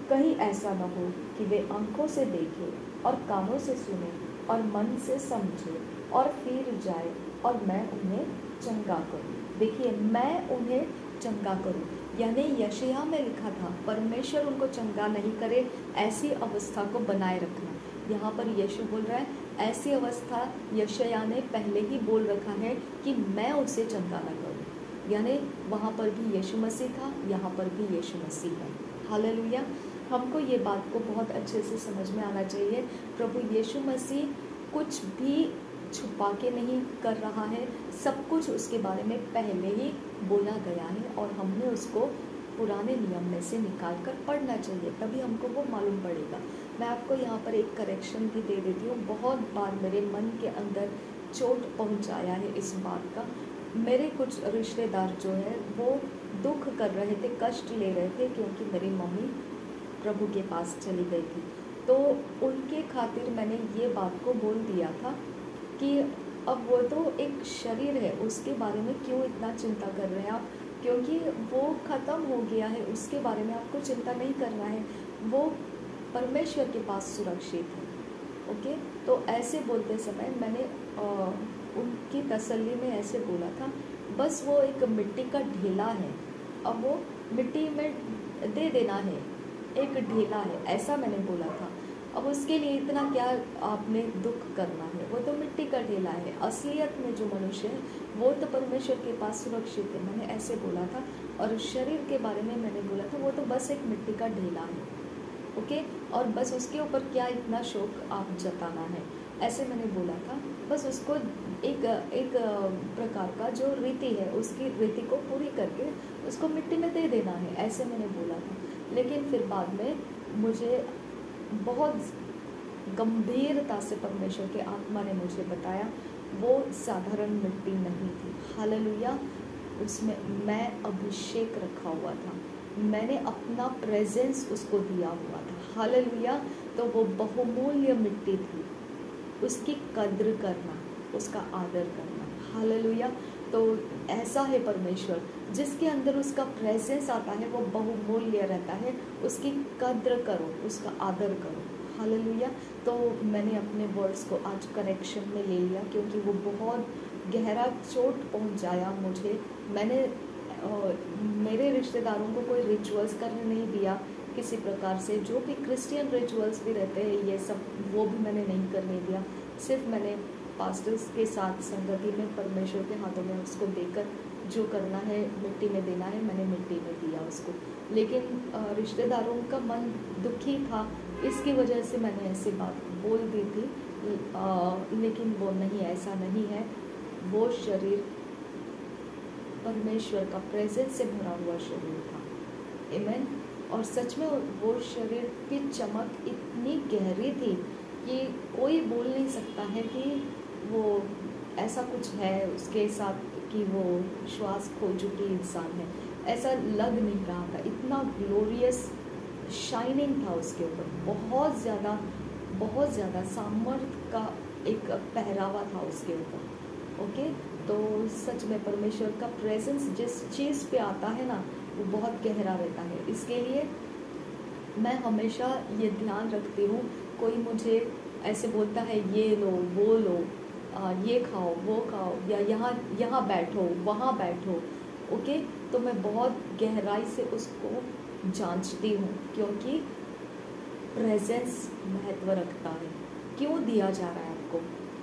कहीं ऐसा न हो कि वे आंखों से देखें और कानों से सुने और मन से समझे और फिर जाए और मैं उन्हें चंगा करूं। देखिए, मैं उन्हें चंगा करूं, यानी यशायाह में लिखा था परमेश्वर उनको चंगा नहीं करे, ऐसी अवस्था को बनाए रखना। यहाँ पर यीशु बोल रहा है ऐसी अवस्था यशायाह ने पहले ही बोल रखा है कि मैं उसे चंगा न करूं। यानी वहाँ पर भी यीशु मसीह था, यहाँ पर भी यीशु मसीह है। हालेलुया। हमको ये बात को बहुत अच्छे से समझ में आना चाहिए। प्रभु यीशु मसीह कुछ भी छुपा के नहीं कर रहा है, सब कुछ उसके बारे में पहले ही बोला गया है और हमने उसको पुराने नियम में से निकाल कर पढ़ना चाहिए, तभी हमको वो मालूम पड़ेगा। मैं आपको यहाँ पर एक करेक्शन भी दे देती हूँ। बहुत बार मेरे मन के अंदर चोट पहुँचाया है इस बात का। मेरे कुछ रिश्तेदार जो है वो दुख कर रहे थे, कष्ट ले रहे थे, क्योंकि मेरी मम्मी प्रभु के पास चली गई थी। तो उनके खातिर मैंने ये बात को बोल दिया था कि अब वो तो एक शरीर है, उसके बारे में क्यों इतना चिंता कर रहे हैं आप, क्योंकि वो ख़त्म हो गया है, उसके बारे में आपको चिंता नहीं करना है, वो परमेश्वर के पास सुरक्षित है। ओके, तो ऐसे बोलते समय मैंने उनकी तसल्ली में ऐसे बोला था, बस वो एक मिट्टी का ढेला है, अब वो मिट्टी में दे देना है, एक ढेला है, ऐसा मैंने बोला था। अब उसके लिए इतना क्या आपने दुख करना है, वो तो मिट्टी का ढेला है। असलियत में जो मनुष्य है वो तो परमेश्वर के पास सुरक्षित है, मैंने ऐसे बोला था। और शरीर के बारे में मैंने बोला था वो तो बस एक मिट्टी का ढेला है। ओके, और बस उसके ऊपर क्या इतना शौक आप जताना है, ऐसे मैंने बोला था। बस उसको एक प्रकार का जो रीति है उसकी रीति को पूरी करके उसको मिट्टी में दे देना है, ऐसे मैंने बोला था। लेकिन फिर बाद में मुझे बहुत गंभीरता से परमेश्वर के आत्मा ने मुझे बताया वो साधारण मिट्टी नहीं थी। हालेलुया। उसमें मैं अभिषेक रखा हुआ था, मैंने अपना प्रेजेंस उसको दिया हुआ था। हालेलुया। तो वो बहुमूल्य मिट्टी थी, उसकी कद्र करना, उसका आदर करना। हालेलुया। तो ऐसा है परमेश्वर, जिसके अंदर उसका प्रेजेंस आता है वो बहुमूल्य रहता है, उसकी कद्र करो, उसका आदर करो। हालेलुया। तो मैंने अपने वर्ड्स को आज करेक्शन में ले लिया, क्योंकि वो बहुत गहरा चोट पहुंचाया मुझे। मैंने मेरे रिश्तेदारों को कोई रिचुअल्स करने नहीं दिया किसी प्रकार से, जो भी क्रिश्चियन रिचुअल्स भी रहते हैं ये सब, वो भी मैंने नहीं करने दिया। सिर्फ मैंने पास्टर्स के साथ संगति में परमेश्वर के हाथों में उसको देकर जो करना है मिट्टी में देना है, मैंने मिट्टी में दिया उसको। लेकिन रिश्तेदारों का मन दुखी था, इसकी वजह से मैंने ऐसी बात बोल दी थी। लेकिन वो नहीं, ऐसा नहीं है। वो शरीर परमेश्वर का प्रेजेंस से भरा हुआ शरीर था। आमीन। और सच में वो शरीर की चमक इतनी गहरी थी कि कोई बोल नहीं सकता है कि वो ऐसा कुछ है उसके साथ कि वो श्वास खो चुकी इंसान है, ऐसा लग नहीं रहा था। इतना ग्लोरियस शाइनिंग था उसके ऊपर, बहुत ज़्यादा सामर्थ्य का एक पहरावा था उसके ऊपर। ओके, तो सच में परमेश्वर का प्रेजेंस जिस चीज़ पे आता है ना वो बहुत गहरा रहता है। इसके लिए मैं हमेशा ये ध्यान रखती हूँ, कोई मुझे ऐसे बोलता है ये लो वो लो, ये खाओ वो खाओ, या यहाँ बैठो वहाँ बैठो। ओके, तो मैं बहुत गहराई से उसको जांचती हूँ, क्योंकि प्रेजेंस महत्व रखता है। क्यों दिया जा रहा है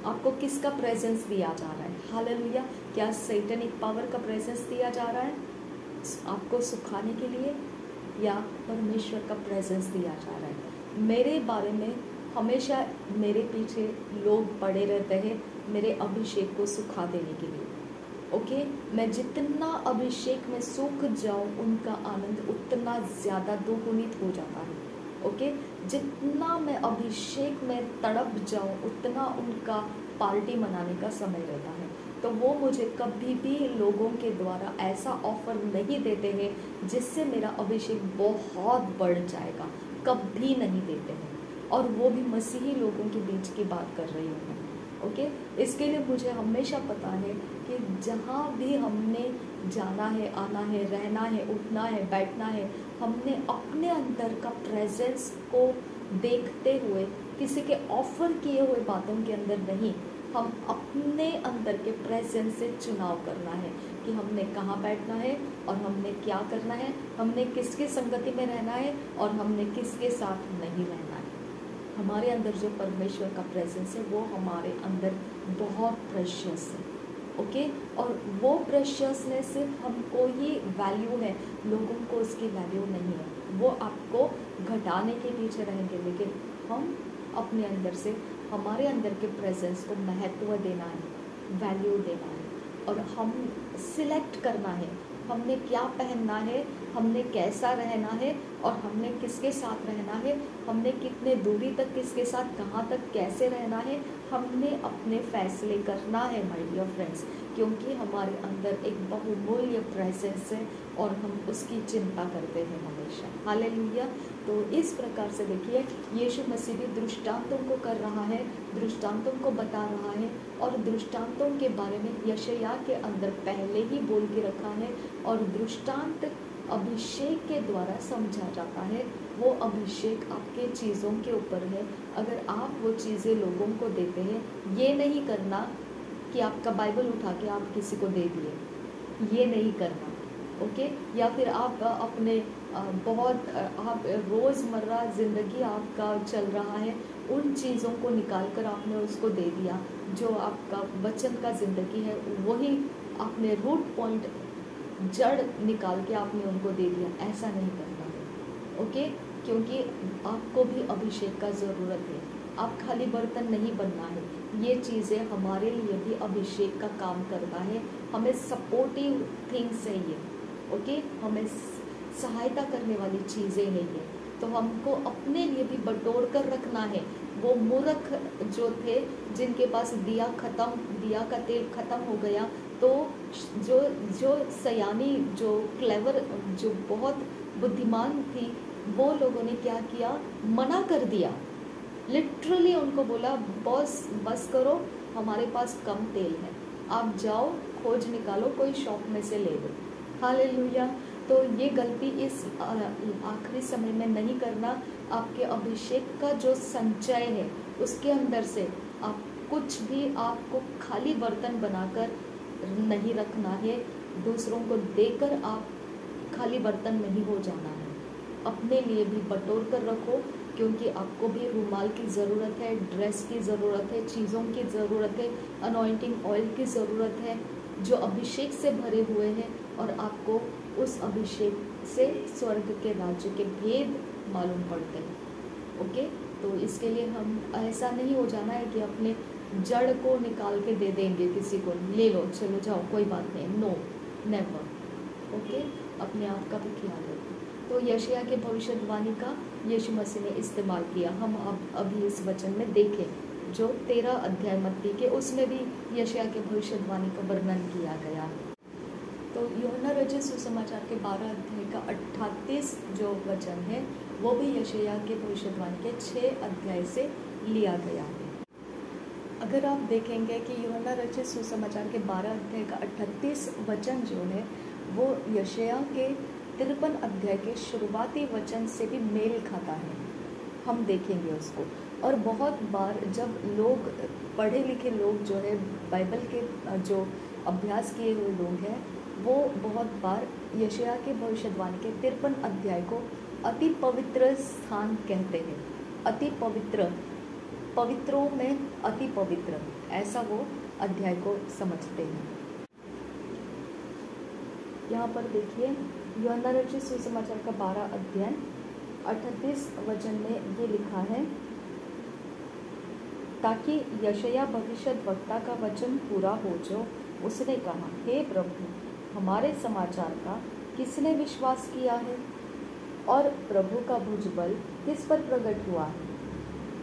आपको किसका प्रेजेंस दिया जा रहा है? हालेलुया। क्या सैतानिक पावर का प्रेजेंस दिया जा रहा है आपको सुखाने के लिए, या परमेश्वर का प्रेजेंस दिया जा रहा है? मेरे बारे में हमेशा मेरे पीछे लोग पड़े रहते हैं मेरे अभिषेक को सुखा देने के लिए। ओके, मैं जितना अभिषेक में सूख जाऊं उनका आनंद उतना ज़्यादा दोगुनित हो जाता है। ओके, जितना मैं अभिषेक में तड़प जाऊं उतना उनका पार्टी मनाने का समय रहता है। तो वो मुझे कभी भी लोगों के द्वारा ऐसा ऑफर नहीं देते हैं जिससे मेरा अभिषेक बहुत बढ़ जाएगा, कभी नहीं देते हैं। और वो भी मसीही लोगों के बीच की बात कर रही हूँ मैं। ओके। इसके लिए मुझे हमेशा पता है कि जहाँ भी हमने जाना है, आना है, रहना है, उठना है, बैठना है, हमने अपने अंदर का प्रेजेंस को देखते हुए, किसी के ऑफर किए हुए बातों के अंदर नहीं, हम अपने अंदर के प्रेजेंस से चुनाव करना है कि हमने कहाँ बैठना है और हमने क्या करना है, हमने किसकी संगति में रहना है और हमने किसके साथ नहीं रहना है। हमारे अंदर जो परमेश्वर का प्रेजेंस है वो हमारे अंदर बहुत प्रेशियस है, ओके। और वो प्रेशियसनेस सिर्फ हमको ही वैल्यू है, लोगों को उसकी वैल्यू नहीं है। वो आपको घटाने के पीछे रहेंगे, लेकिन हम अपने अंदर से, हमारे अंदर के प्रेजेंस को महत्व देना है, वैल्यू देना है, और हम सिलेक्ट करना है हमने क्या पहनना है, हमने कैसा रहना है और हमने किसके साथ रहना है, हमने कितने दूरी तक किसके साथ, कहाँ तक कैसे रहना है, हमने अपने फैसले करना है माय डियर फ्रेंड्स, क्योंकि हमारे अंदर एक बहुमूल्य प्रेजेंस है और हम उसकी चिंता करते हैं हमेशा। हालेलुया। तो इस प्रकार से देखिए, यीशु मसीह भी दृष्टांतों को कर रहा है, दृष्टांतों को बता रहा है, और दृष्टांतों के बारे में यशायाह के अंदर पहले ही बोल के रखा है, और दृष्टांत अभिषेक के द्वारा समझा जाता है। वो अभिषेक आपके चीज़ों के ऊपर है। अगर आप वो चीज़ें लोगों को देते हैं, ये नहीं करना कि आपका बाइबल उठा के आप किसी को दे दिए, ये नहीं करना, ओके। या फिर आप अपने आप रोज़मर्रा ज़िंदगी आपका चल रहा है, उन चीज़ों को निकाल कर आपने उसको दे दिया, जो आपका वचन का ज़िंदगी है वही आपने रूट पॉइंट, जड़ निकाल के आपने उनको दे दिया, ऐसा नहीं करना है, ओके। क्योंकि आपको भी अभिषेक का ज़रूरत है, आप खाली बर्तन नहीं बनना है। ये चीज़ें हमारे लिए भी अभिषेक का काम करता है, हमें सपोर्टिव थिंग्स है ये, ओके। हमें सहायता करने वाली चीज़ें हैं ये, तो हमको अपने लिए भी बटोर कर रखना है। वो मूर्ख जो थे, जिनके पास दिया का तेल ख़त्म हो गया, तो जो सयानी, जो क्लेवर, जो बहुत बुद्धिमान थी, वो लोगों ने क्या किया, मना कर दिया। लिटरली उनको बोला, बस करो, हमारे पास कम तेल है, आप जाओ खोज निकालो, कोई शॉप में से ले लो। हालेलुया। तो ये गलती इस आखिरी समय में नहीं करना। आपके अभिषेक का जो संचय है उसके अंदर से आप कुछ भी, आपको खाली बर्तन बनाकर नहीं रखना है, दूसरों को देकर आप खाली बर्तन नहीं हो जाना है। अपने लिए भी बटोर कर रखो, क्योंकि आपको भी रुमाल की ज़रूरत है, ड्रेस की ज़रूरत है, चीज़ों की ज़रूरत है, अनॉइंटिंग ऑयल की ज़रूरत है, जो अभिषेक से भरे हुए हैं, और आपको उस अभिषेक से स्वर्ग के राज्य के भेद मालूम पड़ते हैं, ओके। तो इसके लिए हम, ऐसा नहीं हो जाना है कि अपने जड़ को निकाल के दे देंगे किसी को, ले लो चलो जाओ कोई बात नहीं, नो नेवर, ओके। अपने आप का भी ख्याल रखो। तो यशायाह के भविष्यवाणी का यीशु मसीह ने इस्तेमाल किया। हम अभी इस वचन में देखें, जो 13 अध्याय मत्ती के, उसमें भी यशायाह के भविष्यवाणी का वर्णन किया गया है। तो यूहन्ना रचित सुसमाचार के 12 अध्याय का 38 जो वचन है, वो भी यशायाह के भविष्यवाणी के 6 अध्याय से लिया गया है। अगर आप देखेंगे कि यूहन्ना रचित सुसमाचार के 12 अध्याय का 38 वचन जो है, वो यशायाह के 53 अध्याय के शुरुआती वचन से भी मेल खाता है, हम देखेंगे उसको। और बहुत बार जब लोग, पढ़े लिखे लोग जो है, बाइबल के जो अभ्यास किए हुए लोग हैं, वो बहुत बार यशायाह के भविष्यवाणी के 53 अध्याय को अति पवित्र स्थान कहते हैं। अति पवित्र, पवित्रों में अति पवित्र, ऐसा वो अध्याय को समझते हैं। यहाँ पर देखिए, यूहन्ना रचित सुसमाचार का 12 अध्याय 38 वचन में ये लिखा है, ताकि यशायाह भविष्यद्वक्ता का वचन पूरा हो जो उसने कहा, हे प्रभु, हमारे समाचार का किसने विश्वास किया है, और प्रभु का भुजबल किस पर प्रकट हुआ है।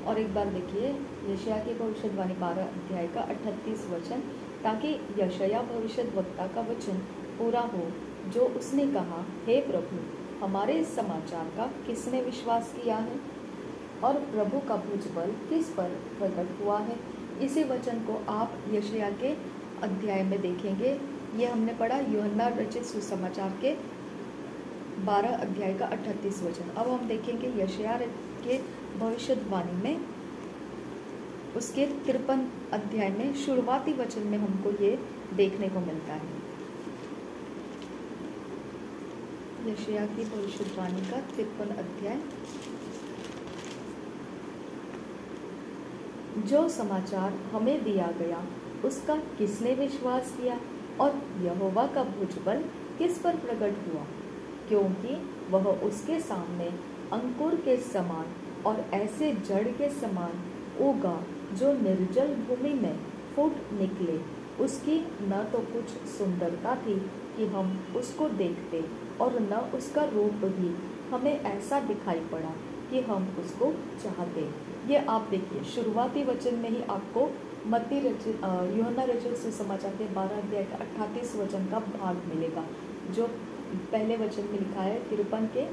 और एक बार देखिए, यशायाह की भविष्यवाणी 12 अध्याय का 38 वचन, ताकि यशायाह भविष्यद्वक्ता का वचन पूरा हो जो उसने कहा, हे प्रभु, हमारे समाचार का किसने विश्वास किया है। और प्रभु का भुजबल किस पर प्रकट हुआ है। इसी वचन को आप यशायाह के अध्याय में देखेंगे। ये हमने पढ़ा यूहन्ना रचित सुसमाचार के 12 अध्याय का 38 वचन। अब हम देखेंगे यशायाह के भविष्यवाणी में उसके 53 अध्याय में शुरुआती वचन में हमको ये देखने को मिलता है। यशायाह की भविष्यवाणी का 53 अध्याय। जो समाचार हमें दिया गया उसका किसने विश्वास किया, और यहोवा का भुजबल किस पर प्रकट हुआ। क्योंकि वह उसके सामने अंकुर के समान और ऐसे जड़ के समान उगा जो निर्जल भूमि में फूट निकले। उसकी न तो कुछ सुंदरता थी कि हम उसको देखते, और न उसका रूप भी हमें ऐसा दिखाई पड़ा कि हम उसको चाहते। ये आप देखिए शुरुआती वचन में ही आपको यूहन्ना रचित सुसमाचार के 12 अध्याय का 38 वचन का भाग मिलेगा, जो पहले वचन में लिखा है 53 के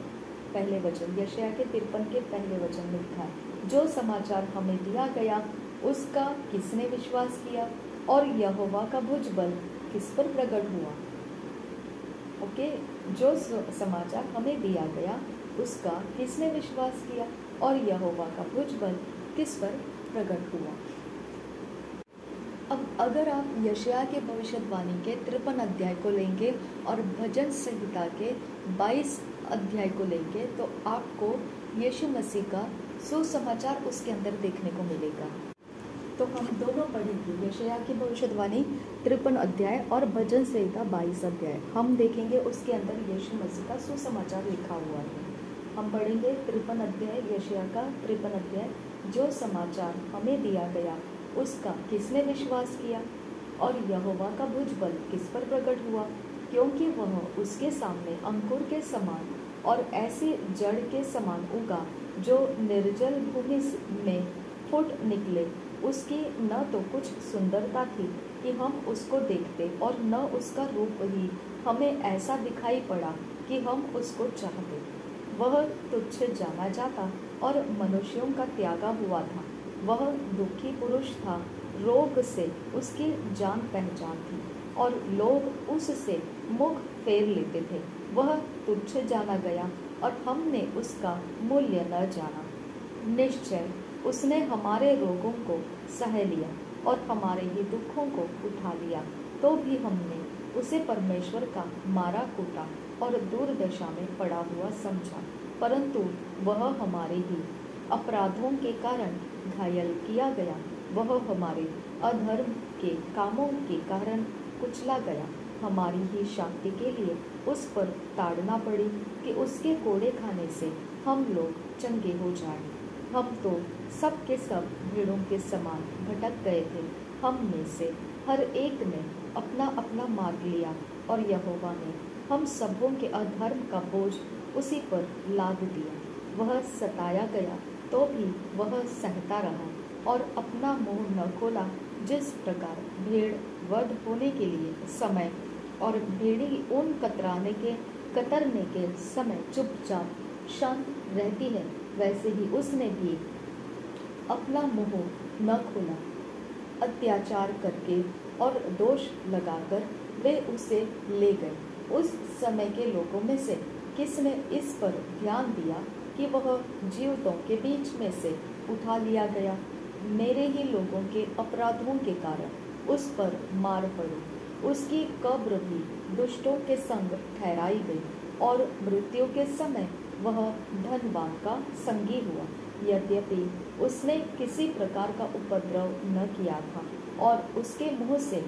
पहले वचन, यशायाह के 53 के पहले वचन में लिखा है। जो समाचार हमें दिया गया उसका किसने विश्वास किया, और यहोवा का भुजबल किस पर प्रकट हुआ। ओके, जो समाचार हमें दिया गया उसका किसने विश्वास किया, और यहोवा का भुजबल किस पर प्रकट हुआ। अब अगर आप यशायाह के भविष्यवाणी के 53 अध्याय को लेंगे और भजन संहिता के 22 अध्याय को लेंगे तो आपको यीशु मसीह का सुसमाचार उसके अंदर देखने को मिलेगा। तो हम दोनों पढ़ेंगे, यशायाह की भविष्यवाणी 53 अध्याय और भजन संहिता 22 अध्याय। हम देखेंगे उसके अंदर यीशु मसीह का सुसमाचार लिखा हुआ है। हम पढ़ेंगे 53 अध्याय, यशायाह का 53 अध्याय। जो समाचार हमें दिया गया उसका किसने विश्वास किया, और यहोवा का भुजबल किस पर प्रकट हुआ। क्योंकि वह उसके सामने अंकुर के समान और ऐसी जड़ के समान उगा जो निर्जल भूमि में फूट निकले। उसकी न तो कुछ सुंदरता थी कि हम उसको देखते, और न उसका रूप ही हमें ऐसा दिखाई पड़ा कि हम उसको चाहते। वह तुच्छ जाना जाता और मनुष्यों का त्यागा हुआ था। वह दुखी पुरुष था, रोग से उसकी जान पहचान थी, और लोग उससे मुख फेर लेते थे। वह तुच्छ जाना गया और हमने उसका मूल्य न जाना। निश्चय उसने हमारे रोगों को सह लिया और हमारे ही दुखों को उठा लिया। तो भी हमने उसे परमेश्वर का मारा कूटा और दुर्दशा में पड़ा हुआ समझा। परंतु वह हमारे ही अपराधों के कारण घायल किया गया, वह हमारे अधर्म के कामों के कारण कुचला गया। हमारी ही शांति के लिए उस पर ताड़ना पड़ी कि उसके कोड़े खाने से हम लोग चंगे हो जाएं। हम तो सब के सब भेड़ों के समान भटक गए थे। हम में से हर एक ने अपना अपना मार्ग लिया, और यहोवा ने हम सबों के अधर्म का बोझ उसी पर लाद दिया। वह सताया गया तो भी वह सहता रहा और अपना मुंह न खोला। जिस प्रकार भेड़ वध होने के लिए समय और भेड़ी ऊन कतरने के समय चुपचाप शांत रहती है, वैसे ही उसने भी अपना मुंह न खोला। अत्याचार करके और दोष लगाकर वे उसे ले गए। उस समय के लोगों में से किसने इस पर ध्यान दिया कि वह जीवितों के बीच में से उठा लिया गया। मेरे ही लोगों के अपराधों के कारण उस पर मार पड़ी। उसकी कब्र भी दुष्टों के संग ठहराई गई, और मृत्यु के समय वह धनवान का संगी हुआ। यद्यपि उसने किसी प्रकार का उपद्रव न किया था और उसके मुंह से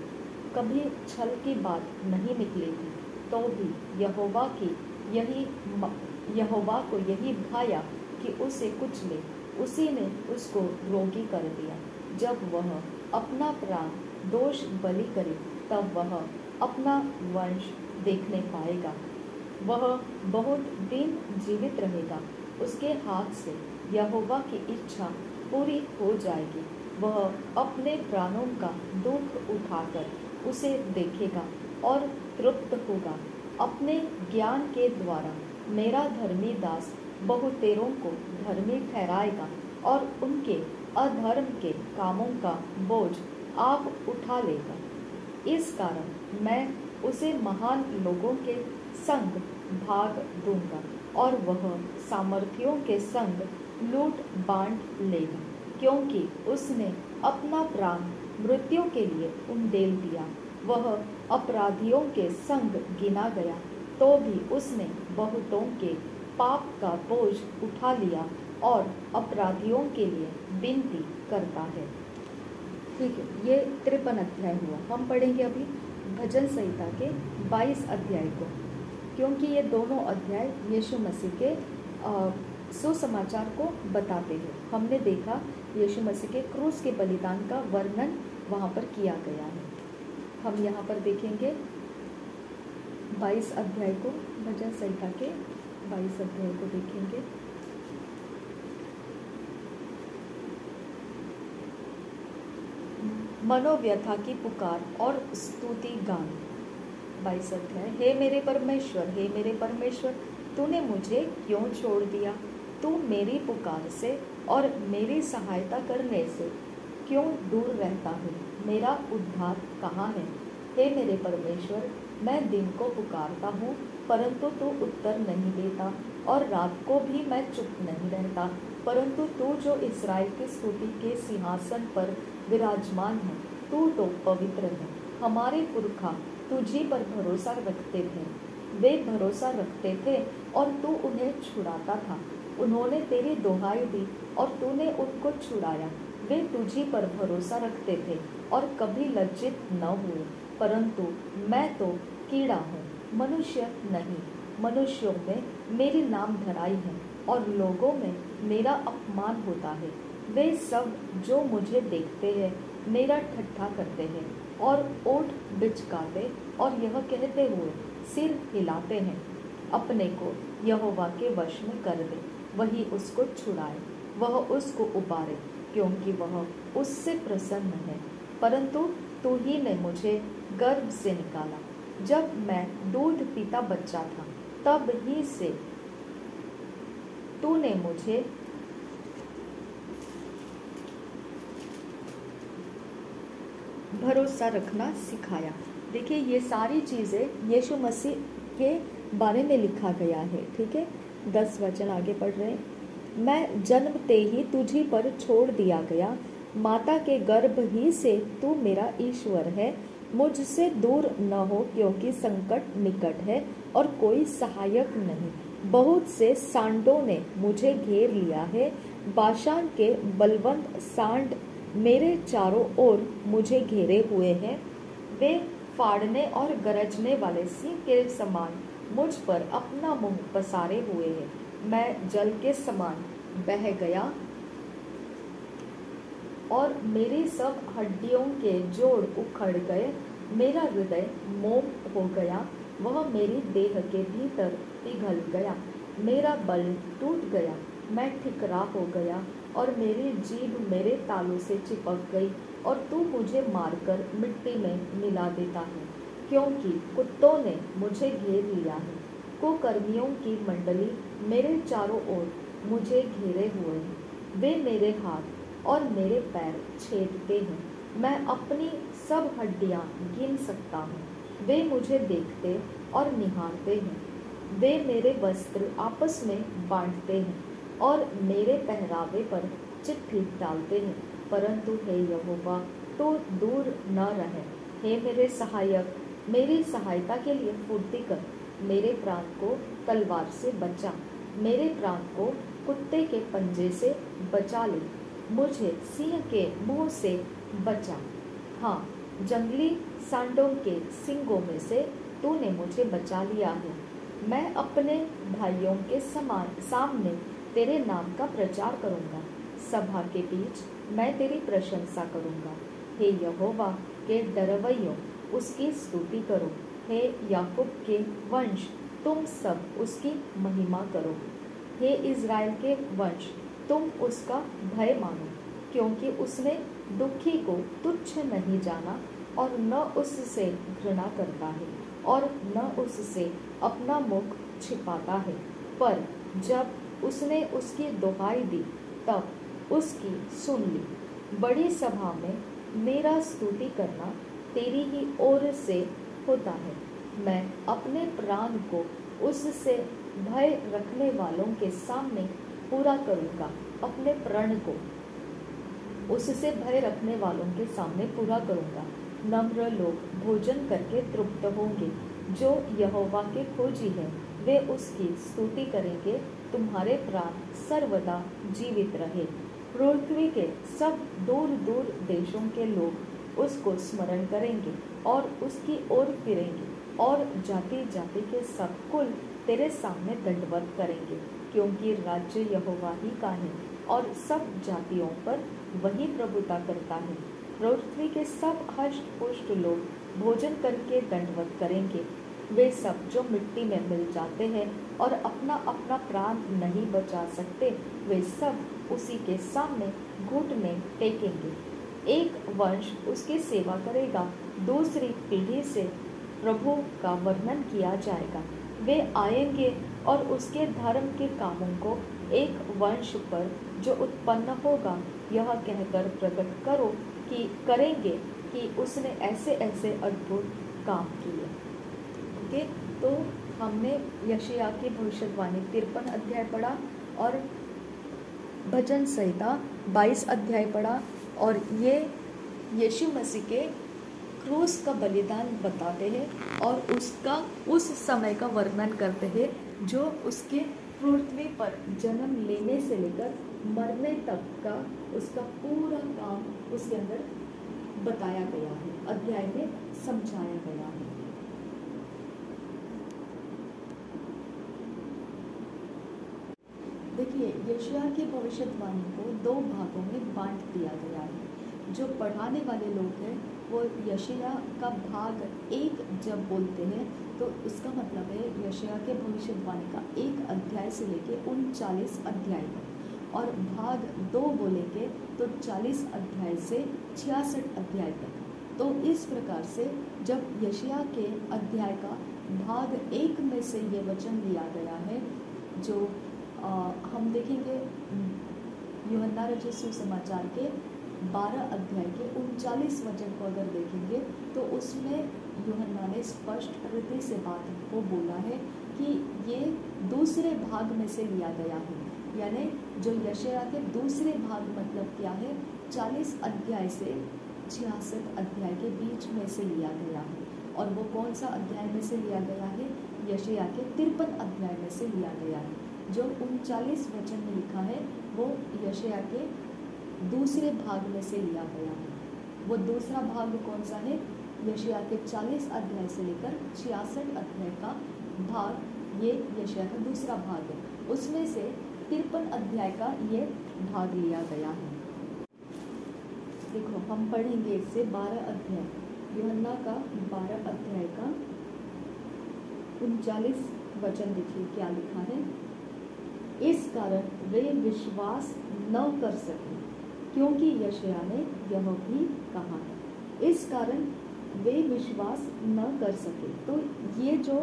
कभी छल की बात नहीं निकली थी, तो भी यहोवा को यही भाया कि उसे कुचले। उसी ने उसको रोगी कर दिया। जब वह अपना प्राण दोष बलि करे, तब वह अपना वंश देखने पाएगा। वह बहुत दिन जीवित रहेगा। उसके हाथ से यहोवा की इच्छा पूरी हो जाएगी। वह अपने प्राणों का दुख उठाकर उसे देखेगा और तृप्त होगा। अपने ज्ञान के द्वारा मेरा धर्मी दास बहुतेरों को धर्मी ठहराएगा, और उनके अधर्म के कामों का बोझ आप उठा लेगा। इस कारण मैं उसे महान लोगों के संग भाग दूंगा और वह सामर्थियों के संग लूट बांट लेगा, क्योंकि उसने अपना प्राण मृत्यु के लिए उंडेल दिया। वह अपराधियों के संग गिना गया, तो भी उसने बहुतों के पाप का बोझ उठा लिया और अपराधियों के लिए विनती करता है। ठीक है, ये 53 अध्याय हुआ। हम पढ़ेंगे अभी भजन संहिता के 22 अध्याय को, क्योंकि ये दोनों अध्याय यीशु मसीह के सुसमाचार को बताते हैं। हमने देखा यीशु मसीह के क्रूस के बलिदान का वर्णन वहाँ पर किया गया है। हम यहाँ पर देखेंगे 22 अध्याय को, भजन संहिता के 22 अध्याय को देखेंगे। मनोव्यथा की पुकार और स्तुति गान। 22 अध्याय। हे मेरे परमेश्वर, तूने मुझे क्यों छोड़ दिया? तू मेरी पुकार से और मेरी सहायता करने से क्यों दूर रहता है? मेरा उद्धार कहाँ है? हे मेरे परमेश्वर, मैं दिन को पुकारता हूँ, परंतु तू उत्तर नहीं देता, और रात को भी मैं चुप नहीं रहता, परंतु तू जो इस्राएल की स्तुति के सिंहासन पर विराजमान है, तू तो पवित्र है। हमारे पुरखा तुझी पर भरोसा रखते थे, वे भरोसा रखते थे और तू उन्हें छुड़ाता था। उन्होंने तेरी दुहाई दी और तूने उनको छुड़ाया। वे तुझी पर भरोसा रखते थे और कभी लज्जित न हुए, परंतु मैं तो कीड़ा हूँ, मनुष्य नहीं। मनुष्यों में मेरी नाम धराई है और लोगों में मेरा अपमान होता है। वे सब जो मुझे देखते हैं मेरा ठट्ठा करते हैं और ओठ बिचकाते और यह कहते हुए सिर हिलाते हैं, अपने को यहोवा के वश में कर दे, वही उसको छुड़ाए, वह उसको उबारे, क्योंकि वह उससे प्रसन्न है। परंतु तू ही ने मुझे गर्भ से निकाला, जब मैं दूध पीता बच्चा था, तब ही से तूने मुझे भरोसा रखना सिखाया। देखिए, ये सारी चीज़ें यीशु मसीह के बारे में लिखा गया है। ठीक है, 10 वचन आगे पढ़ रहे हैं। मैं जन्मते ही तुझी पर छोड़ दिया गया, माता के गर्भ ही से तू मेरा ईश्वर है। मुझसे दूर न हो, क्योंकि संकट निकट है और कोई सहायक नहीं। बहुत से सांडों ने मुझे घेर लिया है, बाशान के बलवंत सांड मेरे चारों ओर मुझे घेरे हुए हैं। वे फाड़ने और गरजने वाले सिंह के समान मुझ पर अपना मुंह पसारे हुए हैं। मैं जल के समान बह गया और मेरी सब हड्डियों के जोड़ उखड़ गए। मेरा हृदय मोम हो गया, वह मेरी देह के भीतर पिघल गया। मेरा बल टूट गया, मैं ठिकरा हो गया और मेरी जीभ मेरे तालू से चिपक गई, और तू मुझे मारकर मिट्टी में मिला देता है, क्योंकि कुत्तों ने मुझे घेर लिया है। कुकर्मियों की मंडली मेरे चारों ओर मुझे घेरे हुए हैं। वे मेरे हाथ और मेरे पैर छेदते हैं। मैं अपनी सब हड्डियां गिन सकता हूँ। वे मुझे देखते और निहारते हैं। वे मेरे वस्त्र आपस में बांटते हैं और मेरे पहरावे पर चिट्ठी डालते हैं। परंतु हे यहोवा, तो दूर न रहे। हे मेरे सहायक, मेरी सहायता के लिए फुर्ती कर। मेरे प्राण को तलवार से बचा, मेरे प्राण को कुत्ते के पंजे से बचा ले। मुझे सिंह के मुंह से बचा, हाँ, जंगली सांडों के सींगों में से तूने मुझे बचा लिया है। मैं अपने भाइयों के सामने तेरे नाम का प्रचार करूंगा। सभा के बीच मैं तेरी प्रशंसा करूंगा। हे यहोवा के डरवैयों, उसकी स्तुति करो। हे याकूब के वंश, तुम सब उसकी महिमा करो। हे इज़राइल के वंश, तुम उसका भय मानो, क्योंकि उसने दुखी को तुच्छ नहीं जाना और न उससे घृणा करता है और न उससे अपना मुख छिपाता है। पर जब उसने उसकी दुहाई दी, तब उसकी सुन ली। बड़ी सभा में मेरा स्तुति करना तेरी ही ओर से होता है। मैं अपने प्राण को उससे भय रखने वालों के सामने पूरा करूँगा। अपने प्रण को उससे भय रखने वालों के सामने पूरा करूँगा। नम्र लोग भोजन करके तृप्त होंगे, जो यहोवा के खोजी हैं वे उसकी स्तुति करेंगे। तुम्हारे प्राण सर्वदा जीवित रहे। पृथ्वी के सब दूर दूर देशों के लोग उसको स्मरण करेंगे और उसकी ओर फिरेंगे, और जाति जाति के सब कुल तेरे सामने दंडवत करेंगे, क्योंकि राज्य यहोवा ही का है और सब जातियों पर वही प्रभुता करता है। पृथ्वी के सब हष्ट पुष्ट लोग भोजन करके दंडवत करेंगे। वे सब जो मिट्टी में मिल जाते हैं और अपना अपना प्राण नहीं बचा सकते, वे सब उसी के सामने घुटने टेकेंगे। एक वंश उसकी सेवा करेगा, दूसरी पीढ़ी से प्रभु का वर्णन किया जाएगा। वे आएंगे और उसके धर्म के कामों को एक वंश पर जो उत्पन्न होगा यह कहकर प्रकट करेंगे कि उसने ऐसे ऐसे अद्भुत काम किए। ओके, तो हमने यशायाह की भविष्यवाणी 53 अध्याय पढ़ा और भजन संहिता 22 अध्याय पढ़ा, और ये यीशु मसीह के क्रूस का बलिदान बताते हैं और उसका उस समय का वर्णन करते हैं जो उसके पृथ्वी पर जन्म लेने से लेकर मरने तक का उसका पूरा काम उसके अंदर बताया गया है, अध्याय में समझाया गया है। देखिए, यशायाह की भविष्यवाणी को 2 भागों में बांट दिया गया है। जो पढ़ाने वाले लोग हैं वो यशायाह का भाग 1 जब बोलते हैं तो उसका मतलब है यशायाह के भविष्यवाणी का 1 अध्याय से लेके 39 अध्याय तक, और भाग 2 बोलेंगे तो 40 अध्याय से 66 अध्याय तक। तो इस प्रकार से जब यशायाह के अध्याय का भाग 1 में से ये वचन लिया गया है, जो हम देखेंगे यूहन्ना रचित सुसमाचार के 12 अध्याय के 39 वचन को अगर देखेंगे तो उसमें यूहन्ना ने स्पष्ट रीति से बात को बोला है कि ये दूसरे भाग में से लिया गया है। यानी जो यशायाह के दूसरे भाग मतलब क्या है, 40 अध्याय से 66 अध्याय के बीच में से लिया गया है। और वो कौन सा अध्याय में से लिया गया है? यशायाह के 53 अध्याय में से लिया गया है। जो 39 वचन में लिखा है वो यशायाह के दूसरे भाग में से लिया गया है। वो दूसरा भाग कौन सा है? यशायाह के 40 अध्याय से लेकर 66 अध्याय का भाग, ये यशायाह का दूसरा भाग है। उसमें से 53 अध्याय का ये भाग लिया गया है। देखो, हम पढ़ेंगे इससे 12 अध्याय, यूहन्ना का 12 अध्याय का 39 वचन। देखिए क्या लिखा है। इस कारण वे विश्वास न कर सके, क्योंकि यशायाह ने यह भी कहा है। इस कारण वे विश्वास न कर सके। तो ये जो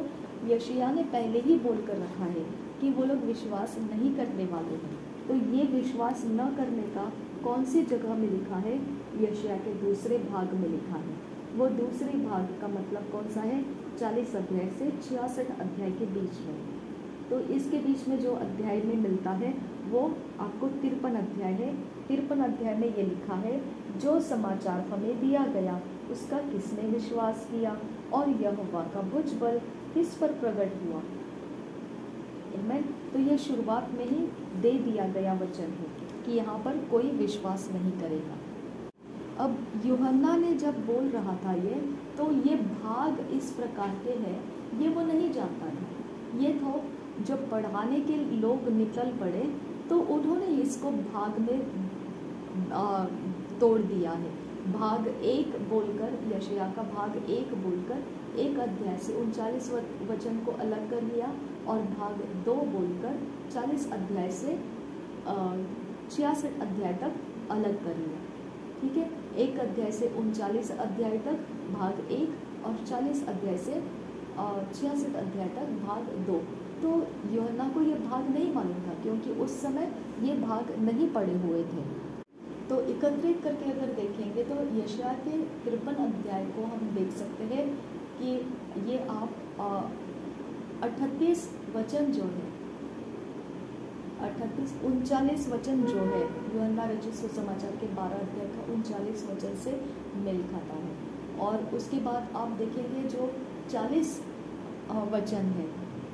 यशायाह ने पहले ही बोल कर रखा है कि वो लोग विश्वास नहीं करने वाले हैं, तो ये विश्वास न करने का कौन सी जगह में लिखा है? यशायाह के दूसरे भाग में लिखा है। वो दूसरे भाग का मतलब कौन सा है? 40 अध्याय से 66 अध्याय के बीच में। तो इसके बीच में जो अध्याय में मिलता है वो आपको 53 अध्याय है। 53 अध्याय में ये लिखा है, जो समाचार हमें दिया गया उसका किसने विश्वास किया और यहोवा का भुजबल किस पर प्रकट हुआ। आमीन। तो ये शुरुआत में ही दे दिया गया वचन है कि यहाँ पर कोई विश्वास नहीं करेगा। अब यूहन्ना ने जब बोल रहा था तो ये भाग इस प्रकार के हैं, ये वो नहीं जानता था। ये तो जब पढ़ाने के लोग निकल पड़े तो उन्होंने इसको भाग में तोड़ दिया है। भाग 1 बोलकर, यशायाह का भाग 1 बोलकर 1 अध्याय से 39 वचन को अलग कर लिया, और भाग 2 बोलकर 40 अध्याय से 66 अध्याय तक अलग कर लिया। ठीक है, 1 अध्याय से 39 अध्याय तक भाग 1 और 40 अध्याय से 66 अध्याय तक भाग 2। तो यूहन्ना को ये भाग नहीं मालूम था, क्योंकि उस समय ये भाग नहीं पढ़े हुए थे। तो एकत्रित करके अगर देखेंगे तो यशायाह के 53 अध्याय को हम देख सकते हैं कि ये आप 38 वचन जो है, 39 वचन जो है यूहन्ना रचित सुसमाचार के 12 अध्याय का 39 वचन से मेल खाता है। और उसके बाद आप देखेंगे जो 40 वचन है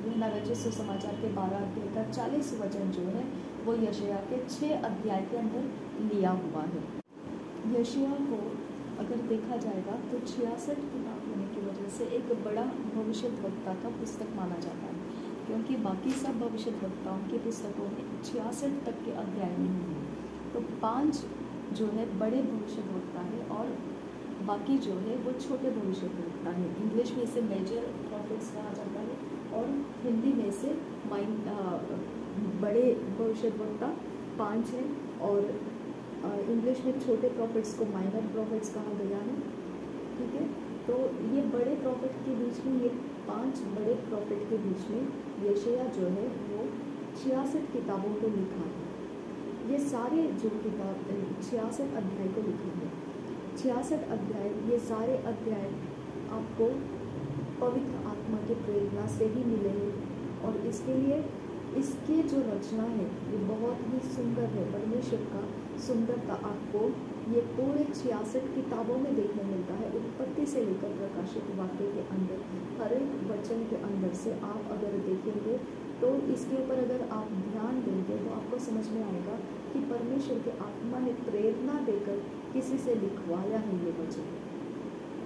यूहन्ना रचित सुसमाचार के 12 अध्याय का 40 वचन जो है वो यशायाह के 6 अध्याय के अंदर लिया हुआ है। यशायाह को अगर देखा जाएगा तो 66 किताब होने की वजह से एक बड़ा भविष्यद्वक्ता का पुस्तक माना जाता है, क्योंकि बाकी सब भविष्यद्वक्ताओं की पुस्तकों में 66 तक के अध्याय नहीं है। तो 5 जो है बड़े भविष्यद्वक्ता है और बाकी जो है वो छोटे भविष्यद्वक्ता है। इंग्लिश में इसे मेजर प्रॉफिट्स कहा जाता है और हिंदी में से बड़े भविष्यद्वक्ता 5 हैं और इंग्लिश में छोटे प्रॉफिट्स को माइनर प्रॉफिट्स कहा गया है। ठीक है, तो ये बड़े प्रॉफिट के बीच में, ये 5 बड़े प्रॉफिट के बीच में यशायाह जो है वो 66 किताबों को लिखा है। ये सारे जो किताब 66 अध्याय को लिखा है। 66 अध्याय, ये सारे अध्याय आपको पवित्र आत्मा की प्रेरणा से ही मिले हैं और इसके लिए इसके जो रचना है ये बहुत ही सुंदर है। परमेश्वर का सुंदरता आपको ये पूरे 66 किताबों में देखने मिलता है। उत्पत्ति से लेकर प्रकाशित वाक्य के अंदर हर एक वचन के अंदर से आप अगर देखेंगे तो इसके ऊपर अगर आप ध्यान देंगे तो आपको समझ में आएगा कि परमेश्वर के आत्मा ने प्रेरणा देकर किसी से लिखवाया है ये वचन।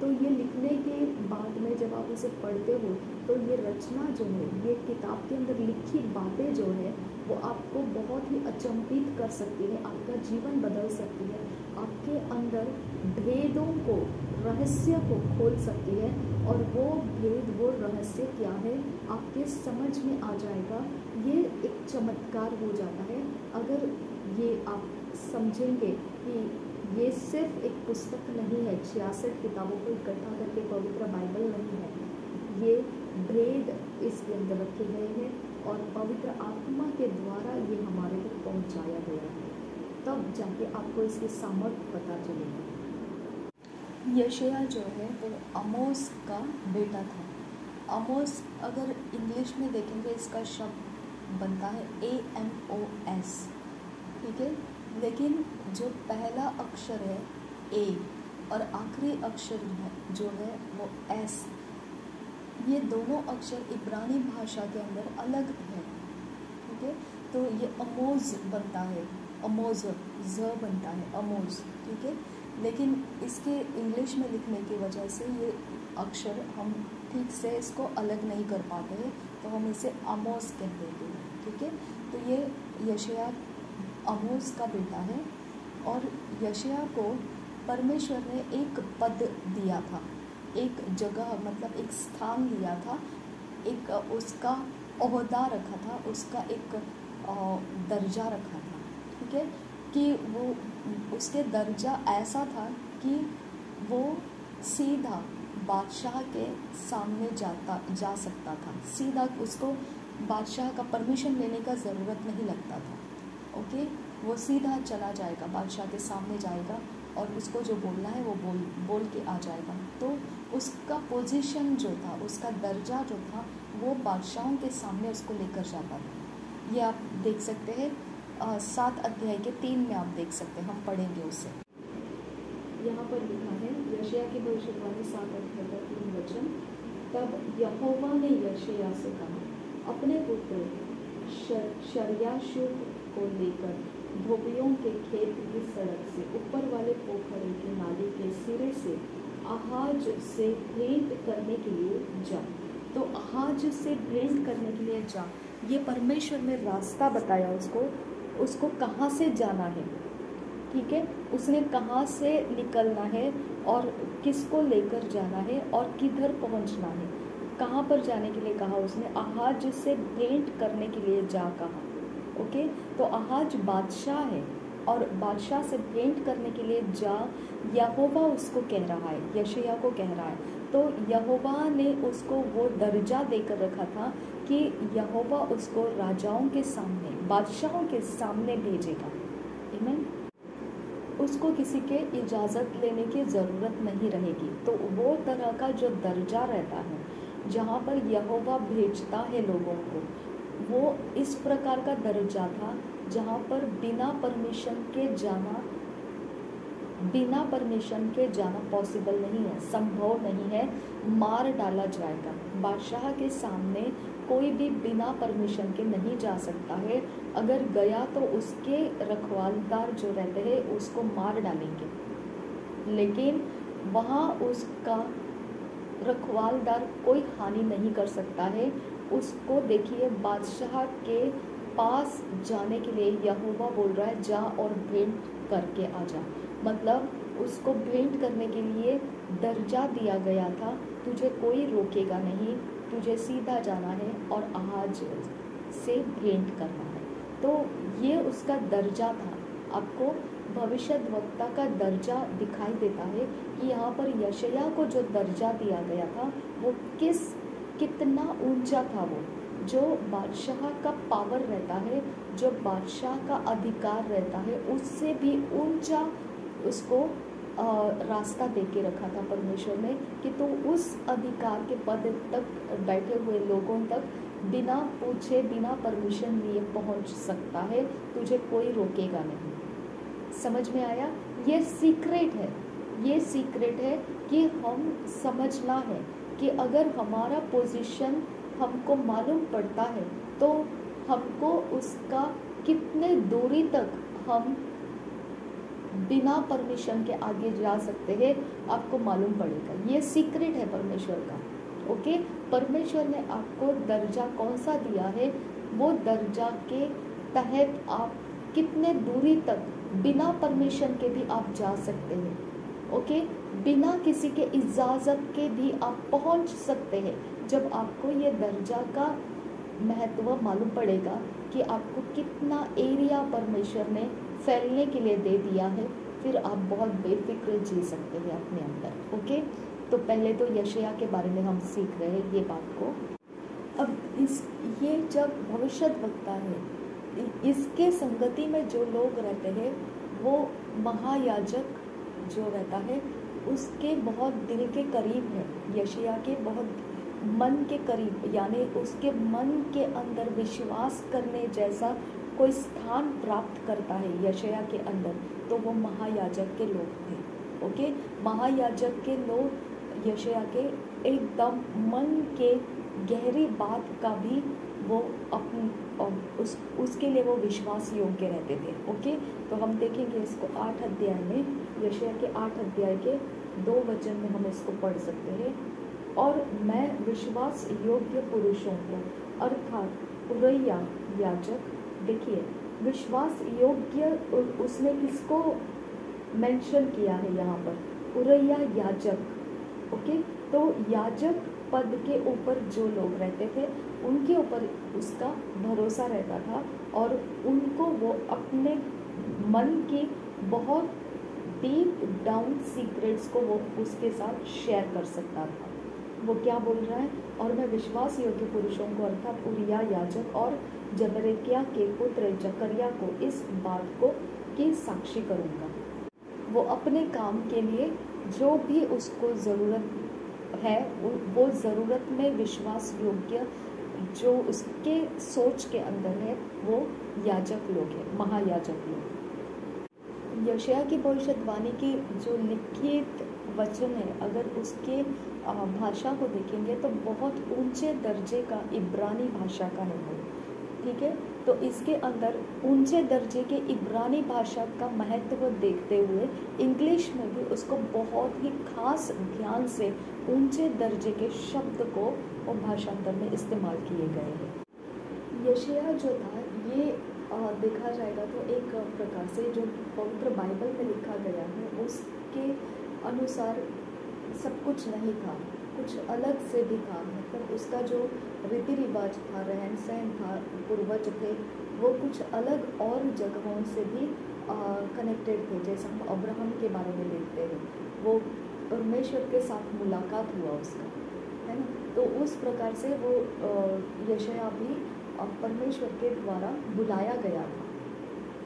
तो ये लिखने के बाद में जब आप इसे पढ़ते हो तो ये रचना जो है, ये किताब के अंदर लिखी बातें जो है वो आपको बहुत ही अचंभित कर सकती है, आपका जीवन बदल सकती है, आपके अंदर भेदों को, रहस्य को खोल सकती है और वो भेद, वो रहस्य क्या है आपके समझ में आ जाएगा। ये एक चमत्कार हो जाता है अगर ये आप समझेंगे कि ये सिर्फ एक पुस्तक नहीं है, 66 किताबों को इकट्ठा करके पवित्र बाइबल नहीं है, ये भेद इसके अंदर रखे गए हैं और पवित्र आत्मा के द्वारा ये हमारे तक पहुंचाया गया है, तब जाके आपको इसकी सामर्थ्य पता चलेगी। यशायाह जो है वो आमोस का बेटा था। आमोस अगर इंग्लिश में देखेंगे इसका शब्द बनता है AMOS, ठीक है, लेकिन जो पहला अक्षर है A और आखिरी अक्षर जो है वो S, ये दोनों अक्षर इब्रानी भाषा के अंदर अलग है। ठीक है, तो ये अमोज बनता है, अमोज ज बनता है अमोज, ठीक है, लेकिन इसके इंग्लिश में लिखने की वजह से ये अक्षर हम ठीक से इसको अलग नहीं कर पाते हैं, तो हम इसे आमोस कह देते हैं। ठीक है, तो ये यशायाह आमोस का बेटा है और यशायाह को परमेश्वर ने एक पद दिया था, एक जगह मतलब एक स्थान दिया था, एक उसका ओहदा रखा था, उसका एक दर्जा रखा था। ठीक है, कि वो उसके दर्जा ऐसा था कि वो सीधा बादशाह के सामने जा सकता था, सीधा उसको बादशाह का परमिशन लेने का ज़रूरत नहीं लगता था। ओके, वो सीधा चला जाएगा, बादशाह के सामने जाएगा और उसको जो बोलना है वो बोल के आ जाएगा। तो उसका पोजीशन जो था, उसका दर्जा जो था, वो बादशाहों के सामने उसको लेकर जाता था। ये आप देख सकते हैं 7 अध्याय के 3 में आप देख सकते हैं, हम पढ़ेंगे उसे। यहाँ पर लिखा है यशायाह की भविष्यवाणी 7 अध्याय का 3 वचन। तब यहोवा ने यशायाह से कहा, अपने पुत्र शर्याशूब को लेकर धोबियों के खेत की सड़क से ऊपर वाले पोखरे के नाले के सिरे से आहाज से भेंट करने के लिए जा। तो आहाज से भेंट करने के लिए जा, ये परमेश्वर ने रास्ता बताया उसको कहाँ से जाना है। ठीक है, उसने कहाँ से निकलना है और किसको लेकर जाना है और किधर पहुँचना है, कहाँ पर जाने के लिए कहा उसने, आहाज से भेंट करने के लिए जा कहा। ओके, तो आहाज बादशाह है और बादशाह से भेंट करने के लिए जा, यहोवा उसको कह रहा है, यशायाह को कह रहा है। तो यहोवा ने उसको वो दर्जा देकर रखा था कि यहोवा उसको राजाओं के सामने, बादशाहों के सामने भेजेगा। आमीन। उसको किसी के इजाज़त लेने की ज़रूरत नहीं रहेगी। तो वो तरह का जो दर्जा रहता है जहाँ पर यहोवा भेजता है लोगों को, वो इस प्रकार का दर्जा था जहाँ पर बिना परमिशन के जाना पॉसिबल नहीं है, संभव नहीं है, मार डाला जाएगा। बादशाह के सामने कोई भी बिना परमिशन के नहीं जा सकता है। अगर गया तो उसके रखवालदार जो रहते हैं उसको मार डालेंगे, लेकिन वहाँ उसका रखवालदार कोई हानि नहीं कर सकता है। उसको देखिए, बादशाह के पास जाने के लिए यहोवा बोल रहा है जा और भेंट करके आ जा। मतलब उसको भेंट करने के लिए दर्जा दिया गया था, तुझे कोई रोकेगा नहीं, तुझे सीधा जाना है और आज से भेंट करना है। तो ये उसका दर्जा था। आपको भविष्यद्वक्ता का दर्जा दिखाई देता है कि यहाँ पर यशायाह को जो दर्जा दिया गया था वो कितना ऊंचा था। वो जो बादशाह का पावर रहता है, जो बादशाह का अधिकार रहता है, उससे भी ऊंचा उसको रास्ता दे के रखा था परमेश्वर ने कि तो उस अधिकार के पद तक बैठे हुए लोगों तक बिना पूछे, बिना परमिशन लिए पहुंच सकता है, तुझे कोई रोकेगा नहीं। समझ में आया? ये सीक्रेट है कि हम समझना है कि अगर हमारा पोजीशन हमको मालूम पड़ता है तो हमको उसका कितने दूरी तक हम बिना परमिशन के आगे जा सकते हैं, आपको मालूम पड़ेगा। ये सीक्रेट है परमेश्वर का। ओके, परमेश्वर ने आपको दर्जा कौन सा दिया है, वो दर्जा के तहत आप कितने दूरी तक बिना परमिशन के भी आप जा सकते हैं। ओके, बिना किसी के इजाज़त के भी आप पहुंच सकते हैं। जब आपको ये दर्जा का महत्व मालूम पड़ेगा कि आपको कितना एरिया परमेश्वर ने फैलने के लिए दे दिया है, फिर आप बहुत बेफिक्र जी सकते हैं अपने अंदर। ओके, तो पहले तो यशायाह के बारे में हम सीख रहे हैं ये बात को। अब ये जब भविष्यद्वक्ता है, इसके संगति में जो लोग रहते हैं वो महायाजक जो रहता है उसके बहुत दिल के करीब है, यशायाह के बहुत मन के करीब, यानी उसके मन के अंदर विश्वास करने जैसा कोई स्थान प्राप्त करता है यशायाह के अंदर, तो वो महायाजक के लोग थे। ओके, महायाजक के लोग यशायाह के एकदम मन के गहरी बात का भी वो उसके लिए वो विश्वास योग्य रहते थे। ओके, तो हम देखेंगे इसको 8 अध्याय में, यशायाह के 8 अध्याय के 2 वचन में हम इसको पढ़ सकते हैं। और मैं विश्वास योग्य पुरुषों को, अर्थात उरैया याजक, देखिए विश्वास योग्य उसने किसको मेंशन किया है यहाँ पर, उरैया याजक। ओके, तो याजक पद के ऊपर जो लोग रहते थे उनके ऊपर उसका भरोसा रहता था और उनको वो अपने मन की बहुत डीप डाउन सीक्रेट्स को वो उसके साथ शेयर कर सकता था। वो क्या बोल रहा है, और मैं विश्वास योग्य पुरुषों को अर्थात उरिया याजक और जबरेकिया के पुत्र जकरिया को इस बात को की साक्षी करूँगा। वो अपने काम के लिए जो भी उसको ज़रूरत है वो ज़रूरत में विश्वास योग्य जो उसके सोच के अंदर है वो याजक लोग हैं, महायाजक लोग। यशायाह की भविष्यवाणी की जो लिखित वचन है, अगर उसके भाषा को देखेंगे तो बहुत ऊंचे दर्जे का इब्रानी भाषा का है वो। ठीक है, तो इसके अंदर ऊंचे दर्जे के इब्रानी भाषा का महत्व देखते हुए इंग्लिश में भी उसको बहुत ही खास ध्यान से ऊंचे दर्जे के शब्द को वो भाषांतर में इस्तेमाल किए गए हैं। यशायाह जो था ये देखा जाएगा तो एक प्रकार से जो पवित्र बाइबल में लिखा गया है उसके अनुसार सब कुछ नहीं था, कुछ अलग से भी था। मतलब उसका जो रीति रिवाज था, रहन सहन था, पूर्वज थे, वो कुछ अलग और जगहों से भी कनेक्टेड थे। जैसे हम अब्राहम के बारे में देखते हैं, वो परमेश्वर के साथ मुलाकात हुआ उसका, है ना। तो उस प्रकार से वो यशायाह भी परमेश्वर के द्वारा बुलाया गया था,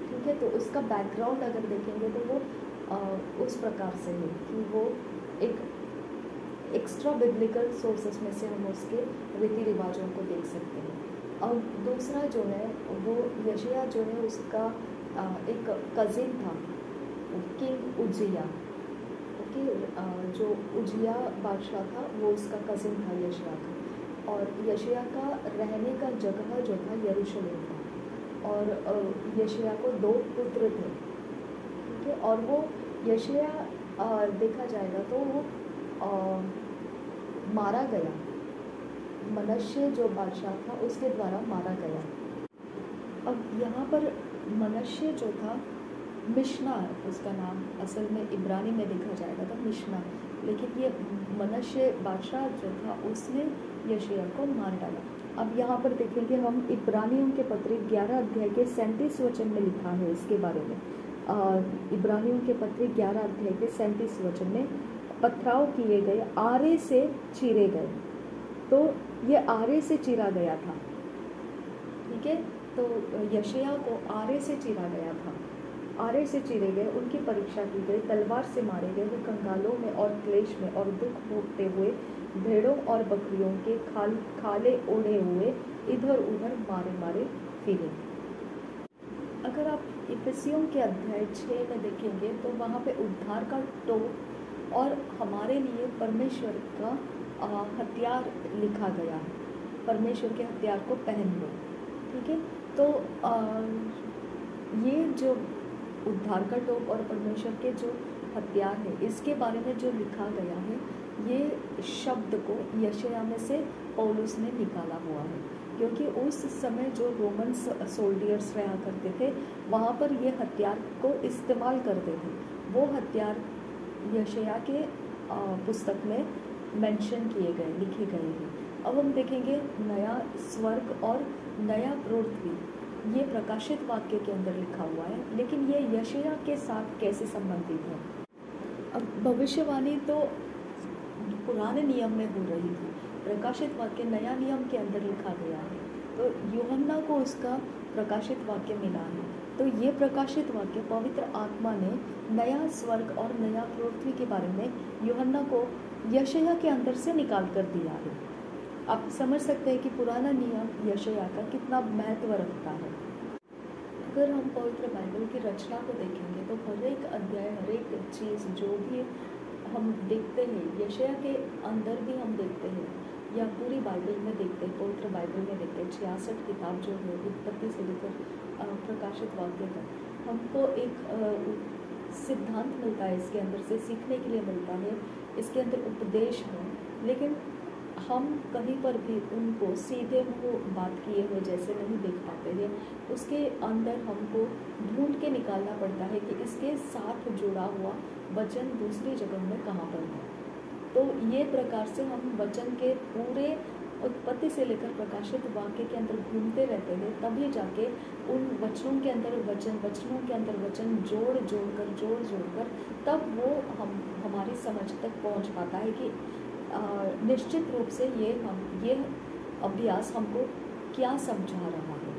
ठीक है। तो उसका बैकग्राउंड अगर देखेंगे तो वो उस प्रकार से है कि वो एक एक्स्ट्रा बिब्लिकल सोर्सेस में से हम उसके रीति रिवाजों को देख सकते हैं। और दूसरा जो है वो यशायाह जो है उसका एक कज़िन था किंग उजिया, ओके। जो उजिया बादशाह था वो उसका कज़िन था यशायाह का, और यशायाह का रहने का जगह जो था यरूशलेम था। और यशायाह को 2 पुत्र थे, ठीक है। और वो यशायाह देखा जाएगा तो वो मारा गया, मनश्शे जो बादशाह था उसके द्वारा मारा गया। अब यहाँ पर मनश्शे जो था, मिश्ना उसका नाम असल में इब्रानी में देखा जाएगा तो मिश्ना, लेकिन ये मनश्शे बादशाह जो था उसने यशायाह को मार डाला। अब यहाँ पर देखेंगे हम इब्रानियों के पत्री 11 अध्याय के 37 वचन में लिखा है इसके बारे में। इब्रानियों के पत्री 11 अध्याय के 37 वचन में पथराव किए गए, आरे से चीरे गए। तो ये आरे से चीरा गया था, ठीक है। तो यशायाह को आरे से चीरा गया था, आरे से चीरे गए, उनकी परीक्षा की गई, तलवार से मारे गए, वे कंगालों में और क्लेश में और दुख भोगते हुए भेड़ों और बकरियों के खाले ओढ़े हुए इधर उधर मारे मारे फिरे। अगर आप इफिसियों के अध्याय 6 में देखेंगे तो वहाँ पे उद्धार का टोप और हमारे लिए परमेश्वर का हथियार लिखा गया है, परमेश्वर के हथियार को पहन लो, ठीक है। तो ये जो उद्धार का टोप और परमेश्वर के जो हथियार है इसके बारे में जो लिखा गया है, ये शब्द को यशायाह में से पौलुस ने निकाला हुआ है, क्योंकि उस समय जो रोमन सोल्डियर्स रहा करते थे वहाँ पर ये हथियार को इस्तेमाल करते थे। वो हथियार यशायाह के पुस्तक में मेंशन किए गए, लिखे गए हैं। अब हम देखेंगे नया स्वर्ग और नया पृथ्वी, ये प्रकाशित वाक्य के अंदर लिखा हुआ है, लेकिन ये यशायाह के साथ कैसे संबंधित है। अब भविष्यवाणी तो पुराने नियम में हो रही थी, प्रकाशित वाक्य नया नियम के अंदर लिखा गया है, तो यूहन्ना को उसका प्रकाशित वाक्य मिला है। तो ये प्रकाशित वाक्य पवित्र आत्मा ने नया स्वर्ग और नया पृथ्वी के बारे में यूहन्ना को यशायाह के अंदर से निकाल कर दिया है। आप समझ सकते हैं कि पुराना नियम यशायाह का कितना महत्व रखता है। अगर हम पवित्र बाइबल की रचना को देखेंगे तो हर एक अध्याय, हर एक चीज़ जो भी हम देखते हैं यशायाह के अंदर भी हम देखते हैं, या पूरी बाइबल में देखते हैं, पवित्र बाइबल में देखते हैं। 66 किताब जो है उत्पत्ति से लेकर प्रकाशित वाक्य तक हमको एक सिद्धांत मिलता है, इसके अंदर से सीखने के लिए मिलता है, इसके अंदर उपदेश है। लेकिन हम कहीं पर भी उनको सीधे मुँह बात किए हुए जैसे नहीं देख पाते हैं, उसके अंदर हमको ढूंढ के निकालना पड़ता है कि इसके साथ जुड़ा हुआ वचन दूसरी जगह में कहाँ पर है। तो ये प्रकार से हम वचन के पूरे उत्पत्ति से लेकर प्रकाशित वाक्य के अंदर घूमते रहते हैं, तभी जाके उन वचनों के अंदर वचन जोड़ कर तब वो हमारी समझ तक पहुंच पाता है कि निश्चित रूप से ये अभ्यास हमको क्या समझा रहा है।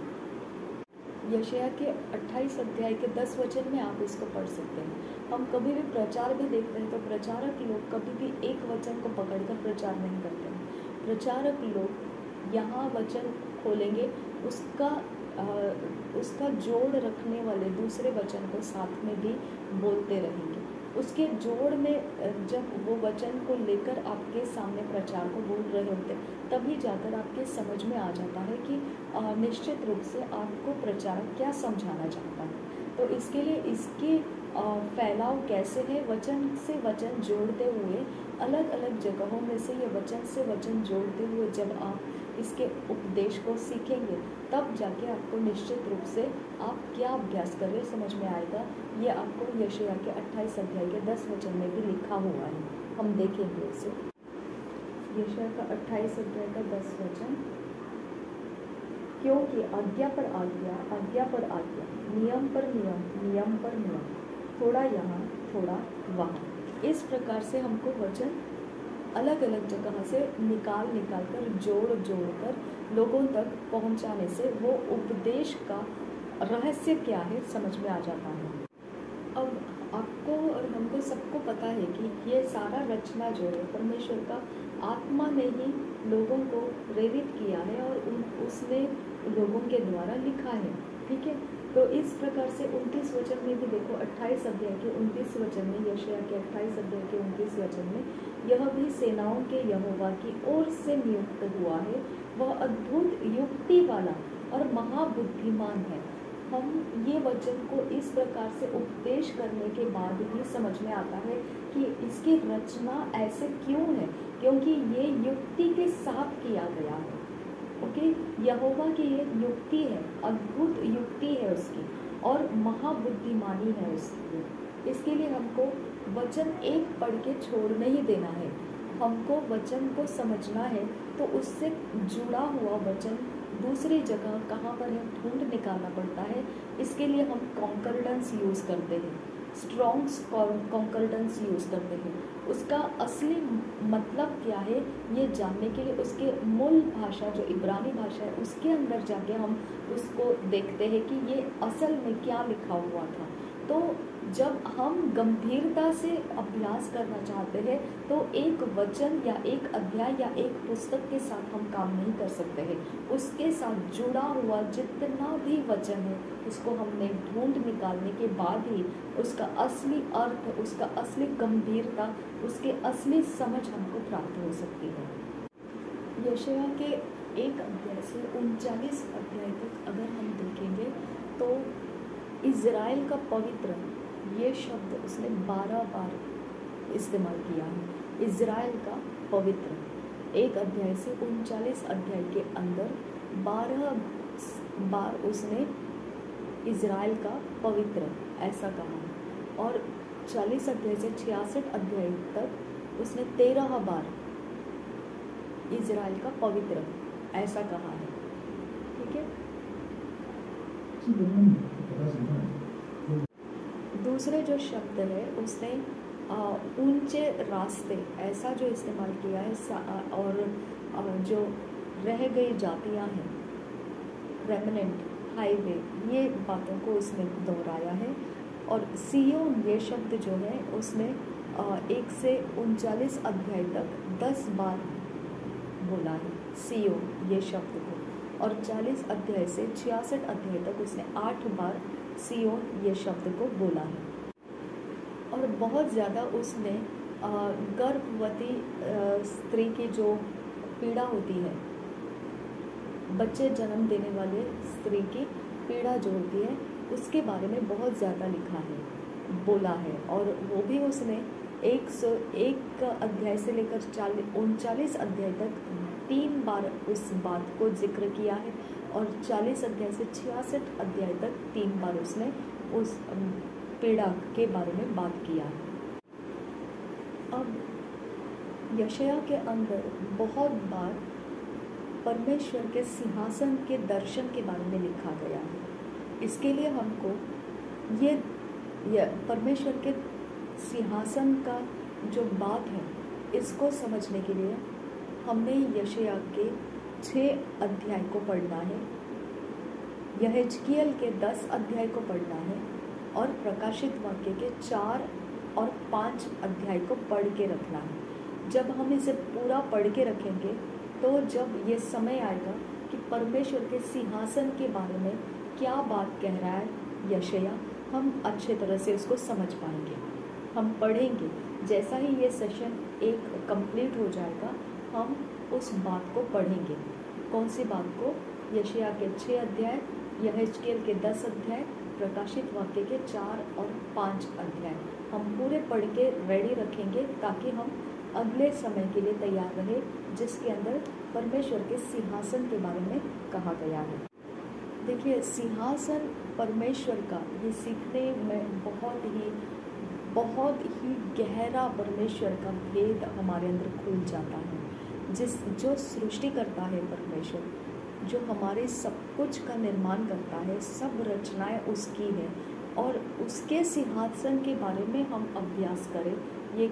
यशायाह के 28 अध्याय के 10 वचन में आप इसको पढ़ सकते हैं। हम कभी भी प्रचार भी देखते हैं तो प्रचारक लोग कभी भी एक वचन को पकड़कर प्रचार नहीं करते हैं। प्रचारक लोग यहाँ वचन खोलेंगे, उसका जोड़ रखने वाले दूसरे वचन को साथ में भी बोलते रहेंगे। उसके जोड़ में जब वो वचन को लेकर आपके सामने प्रचार को बोल रहे होते तभी जाकर आपके समझ में आ जाता है कि निश्चित रूप से आपको प्रचारक क्या समझाना चाहता है। तो इसके लिए इसकी फैलाव कैसे है, वचन से वचन जोड़ते हुए, अलग अलग जगहों में से ये वचन से वचन जोड़ते हुए जब आप इसके उपदेश को सीखेंगे तब जाके आपको निश्चित रूप से आप क्या अभ्यास कर रहे समझ में आएगा। ये आपको यशायाह के 28 अध्याय के 10 वचन में भी लिखा हुआ है, हम देखेंगे इसे। यशायाह का 28 अध्याय का 10 वचन, क्योंकि आज्ञा पर आज्ञा, आज्ञा पर आज्ञा, नियम पर नियम, नियम पर नियम, थोड़ा यहाँ थोड़ा वहाँ, इस प्रकार से हमको वचन अलग अलग जगह से निकाल कर जोड़ कर लोगों तक पहुंचाने से वो उपदेश का रहस्य क्या है समझ में आ जाता है। अब आपको और हमको सबको पता है कि ये सारा रचना जो है परमेश्वर का आत्मा ने ही लोगों को प्रेरित किया है और उसने लोगों के द्वारा लिखा है, ठीक है। तो इस प्रकार से 29 वचन में भी देखो, 28 अध्याय के 29 वचन में, यशायाह के 28 अध्याय के 29 वचन में, यह भी सेनाओं के यहोवा की ओर से नियुक्त हुआ है, वह अद्भुत युक्ति वाला और महाबुद्धिमान है। हम ये वचन को इस प्रकार से उपदेश करने के बाद ही समझ में आता है कि इसकी रचना ऐसे क्यों है, क्योंकि ये युक्ति के साथ किया गया है। ओके, यहोवा की ये युक्ति है, अद्भुत युक्ति है उसकी, और महाबुद्धिमानी है उसकी। इसके लिए हमको वचन एक पढ़ के छोड़ नहीं देना है, हमको वचन को समझना है, तो उससे जुड़ा हुआ वचन दूसरी जगह कहाँ पर है ढूंढ निकालना पड़ता है। इसके लिए हम कॉन्कर्डेंस यूज़ करते हैं, स्ट्रॉन्ग्स कॉन्कर्डेंस यूज़ करते हैं। उसका असली मतलब क्या है ये जानने के लिए उसके मूल भाषा जो इब्रानी भाषा है उसके अंदर जाके हम उसको देखते हैं कि ये असल में क्या लिखा हुआ था। तो जब हम गंभीरता से अभ्यास करना चाहते हैं तो एक वचन या एक अध्याय या एक पुस्तक के साथ हम काम नहीं कर सकते हैं। उसके साथ जुड़ा हुआ जितना भी वचन है उसको हमने ढूंढ निकालने के बाद ही उसका असली अर्थ, उसका असली गंभीरता, उसके असली समझ हमको प्राप्त हो सकती है। यशायाह के 1 अध्याय से 39 अध्याय तक अगर हम देखेंगे तो इज़राइल का पवित्र ये शब्द उसने 12 बार इस्तेमाल किया है। इज़राइल का पवित्र 1 अध्याय से 39 अध्याय के अंदर 12 बार उसने इज़राइल का पवित्र ऐसा कहा है, और 40 अध्याय से 66 अध्याय तक उसने 13 बार इज़राइल का पवित्र ऐसा कहा है, ठीक है। दूसरे जो शब्द है उसने ऊंचे रास्ते ऐसा जो इस्तेमाल किया है, और जो रह गई जातियां हैं, रेमनेंट, हाईवे, ये बातों को उसने दोहराया है। और सियोन ये शब्द जो है उसने 1 से 39 अध्याय तक 10 बार बोला है सियोन ये शब्द को, और 40 अध्याय से 66 अध्याय तक उसने 8 बार सियोन ये शब्द को बोला है। और बहुत ज़्यादा उसने गर्भवती स्त्री की जो पीड़ा होती है, बच्चे जन्म देने वाले स्त्री की पीड़ा जो होती है उसके बारे में बहुत ज़्यादा लिखा है, बोला है। और वो भी उसने 101 अध्याय से लेकर 39 अध्याय तक 3 बार उस बात को जिक्र किया है, और 40 अध्याय से 66 अध्याय तक 3 बार उसने उस पीड़ा के बारे में बात किया है। अब यशायाह के अंदर बहुत बार परमेश्वर के सिंहासन के दर्शन के बारे में लिखा गया है। इसके लिए हमको ये परमेश्वर के सिंहासन का जो बात है इसको समझने के लिए हमने यशायाह के 6 अध्याय को पढ़ना है, यहेजकियल के 10 अध्याय को पढ़ना है, और प्रकाशित वाक्य के 4 और 5 अध्याय को पढ़ के रखना है। जब हम इसे पूरा पढ़ के रखेंगे तो जब ये समय आएगा कि परमेश्वर के सिंहासन के बारे में क्या बात कह रहा है यशायाह, हम अच्छे तरह से उसको समझ पाएंगे। हम पढ़ेंगे, जैसा ही ये सेशन एक कंप्लीट हो जाएगा हम उस बात को पढ़ेंगे। कौन सी बात को? यशायाह के 6 अध्याय, यहेजकियल के 10 अध्याय, प्रकाशित वाक्य के 4 और 5 अध्याय हम पूरे पढ़ के रेडी रखेंगे ताकि हम अगले समय के लिए तैयार रहे जिसके अंदर परमेश्वर के सिंहासन के बारे में कहा गया है। देखिए, सिंहासन परमेश्वर का ये सीखने में बहुत ही गहरा परमेश्वर का भेद हमारे अंदर खुल जाता है। जो सृष्टि करता है परमेश्वर, जो हमारे सब कुछ का निर्माण करता है, सब रचनाएं उसकी है, और उसके सिंहासन के बारे में हम अभ्यास करें, ये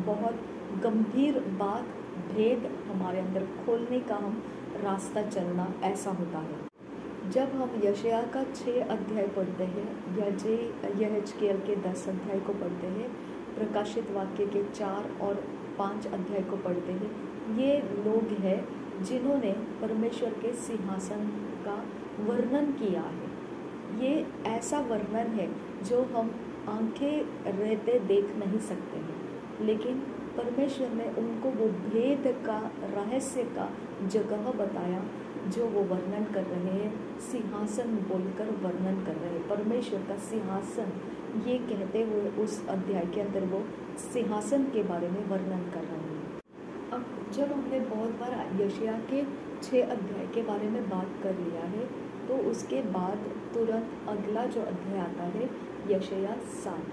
बहुत गंभीर बात, भेद हमारे अंदर खोलने का हम रास्ता चलना, ऐसा होता है। जब हम यशायाह का 6 अध्याय पढ़ते हैं या यहेजकेल के 10 अध्याय को पढ़ते हैं, प्रकाशित वाक्य के 4 और 5 अध्याय को पढ़ते हैं, ये लोग हैं जिन्होंने परमेश्वर के सिंहासन का वर्णन किया है। ये ऐसा वर्णन है जो हम आंखें रहते देख नहीं सकते हैं, लेकिन परमेश्वर ने उनको वो भेद का, रहस्य का जगह बताया जो वो वर्णन कर रहे हैं। सिंहासन बोलकर वर्णन कर रहे हैं, परमेश्वर का सिंहासन, ये कहते हुए उस अध्याय के अंदर वो सिंहासन के बारे में वर्णन कर रहे हैं। अब जब हमने बहुत बार यशायाह के 6 अध्याय के बारे में बात कर लिया है, तो उसके बाद तुरंत अगला जो अध्याय आता है यशायाह 7,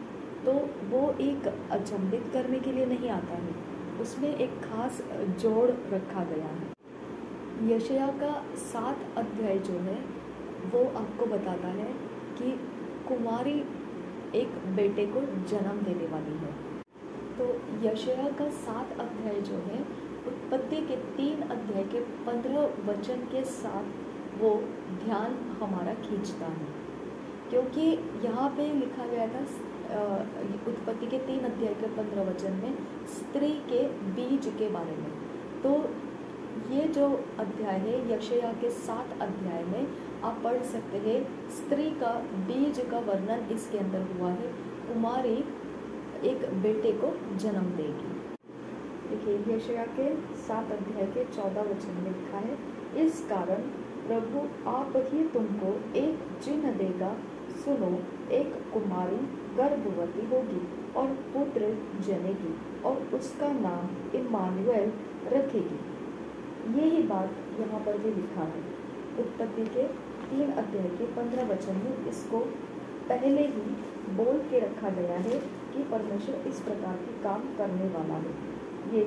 तो वो एक अचंभित करने के लिए नहीं आता है, उसमें एक खास जोड़ रखा गया है। यशायाह का 7 अध्याय जो है वो आपको बताता है कि कुमारी एक बेटे को जन्म देने वाली है। तो यशायाह का 7 अध्याय जो है उत्पत्ति के 3 अध्याय के 15 वचन के साथ वो ध्यान हमारा खींचता है, क्योंकि यहाँ पे लिखा गया था उत्पत्ति के 3 अध्याय के 15 वचन में स्त्री के बीज के बारे में। तो ये जो अध्याय है यशायाह के 7 अध्याय में आप पढ़ सकते हैं, स्त्री का बीज का वर्णन इसके अंदर हुआ है। कुमारी एक बेटे को जन्म देगी। देखिए यशायाह के 7 अध्याय के 14 वचन में लिखा है, इस कारण प्रभु आप ही तुमको एक चिन्ह देगा, सुनो, एक कुमारी गर्भवती होगी और पुत्र जनेगी और उसका नाम इम्मानुएल रखेगी। यही बात यहाँ पर भी लिखा है। उत्पत्ति के 3 अध्याय के 15 वचन में इसको पहले ही बोल के रखा गया है कि परमेश्वर इस प्रकार के काम करने वाला है। ये